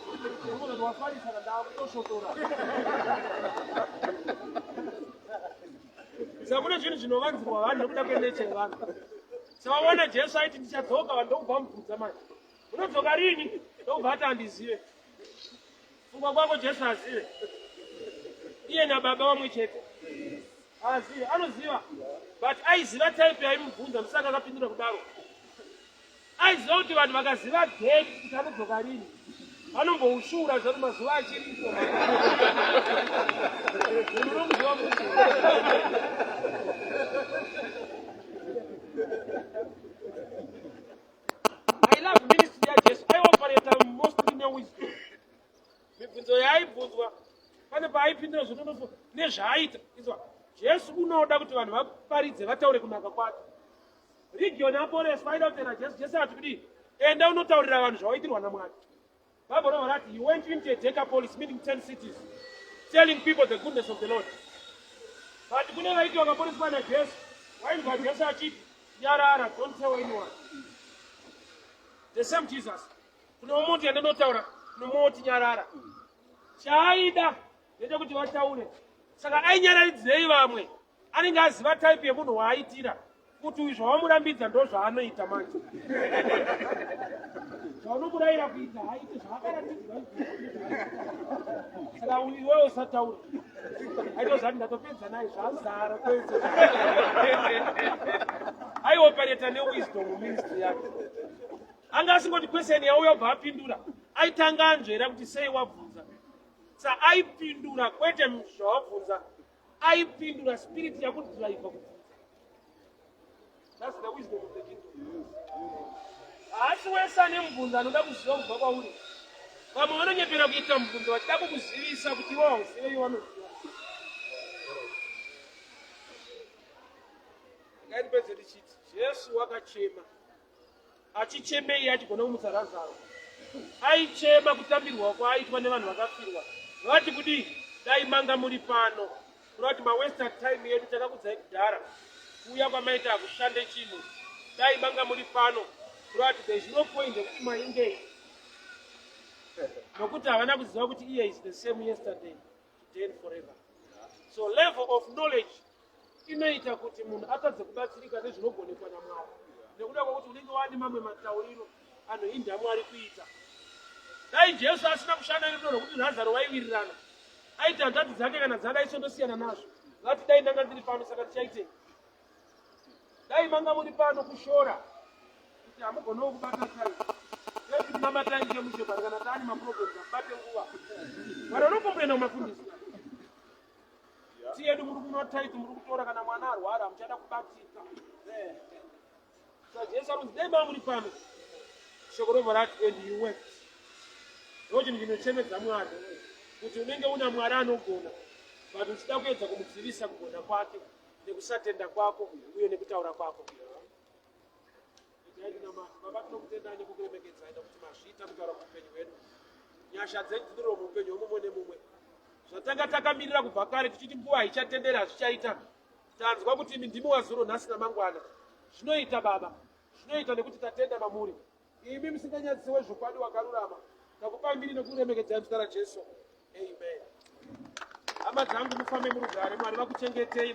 kuti wafarisana ndakutoshotora saka kune zvinhu zvinovanzirwa vanhu nekuda kweneche vanhu savaona Jesu aiti ndichadzoka vanhu ndokubva mubvudza manje unodzoka rini ndokubva ati handizive pfungwa kwako Jesu azive iye nababa vamwe chete azive anoziva but aiziva type yaimubvunza musaka akapindura kudaro aiziva kuti vanhu vakaziva date kuti anodzoka rini vanomboushura zvati mazuva achiripo unokuziva I love ministry yaJesu aioperata mostly newisdom mibvunzo yaaibvunzwa pane paaipindura zvotonofa nezvaaita izwa Jesu unoda kuti vanhu vaparidze vataure kunaka kwake region apores vaida kutenda Jesu ati kudii enda unotaurira vanhu zvawaitirwa namwari Bible knows that he went into Decapolis, meaning 10 cities, telling people the goodness of the Lord. But kune vaiti vakaporeswa naJesu vainzwa Jesu achiti nyarara, don't tell anyone. The same Jesus. Kune munhu yandinotaura nomoti nyarara. Chaida ndechekuti vataure. Saka ainyararidzei vamwe. Anenge aziva type yemunhu waaitira. Kuti uyu zvawamurambidza ndo zvaanoita manje. Zvaunomurayira kuita haiti zvaakaratidzwa. Saka iwewe usataura. Aitozati ndatopedza naye zvazara kwese. Aioperata newisdom muministry yake. anga asingoti kweseni yauya obva apindura, aitanga anzvera kuti sei wabvunza. Sa aipindura kwete zvawabvunza, aipindura spirit yakudhiraivha kubvunza. That's the wisdom of the kingdom. Asi wese ane mubvunzo anoda kuziva kubva kwauri. Vamwe vanonyepera kuita mubvunzo vachida kukuzivisa kuti ivo uzive ivo vanoziva. Ngaitipedze tichiti Jesu wakachema. Achichemei achigona kumutsa Lazaro. Aichema kutambirwa kwaaitwa nevanhu vakafirwa. Vati kudii? Dai manga muri pano. Kuti mawesta time yedu takakudzai kudhara. Kuuya kwamaita akushande chinhu. Dai manga muri pano. Kuti there is no point yekuti maingei. Nokuti havana kuziva kuti iye is the same yesterday, today and forever. So level of knowledge inoita kuti munhu atadze kubatsirika nezvinogonekwa naMwari. Nekuda kwokuti unenge wani mamwe matauriro anohinda Mwari kuita. Dai Jesu asina kushanda nerudo rwokuti Lazaro waiwirirana, aiti hanzvadzi dzake kana dzadaisondosiyana nazvo, vati dai ndanga ndiri pano saka tichaitei. Dai manga muri pano kushora kuti hamugonawo kubata taini. Kuti mamataini chemushepari kana taani maproblems abate nguva. Mwari unokombrenda kumafundisi. Tiyedu muri kunotaiti muri kutora kana mwana arwara muchada kubatika. So Jesu anoti dai manga muri pano. Shoko rovha rati and you wept. Ndochino chinochemedza Mwari kuti unenge una Mwari anogona, but uchida kuedza kumudzivisa kugona kwake nekusatenda kwako uye nekutaura kwako. Baba tinokutendai nekukuremekedzai nekuti mazviita kutaura muupenyu hwedu. Nyasha dzenyu dziri muupenyu hwomumwe nemumwe. Zvatanga takamirira kubva kare tichiti nguva haichatendera zvichaita. Tanzwa kuti imi ndimi wazuro nhasi namangwana. Zvinoita Baba, zvinoita nekuti tatenda mamuri. Imi musinganyadzisiwe zvokwadi wakarurama. Takupai mbiri nekuremekedzai muzita raJesu. Amen. Hama dzangu mufambe murugare, Mwari vakuchengetei.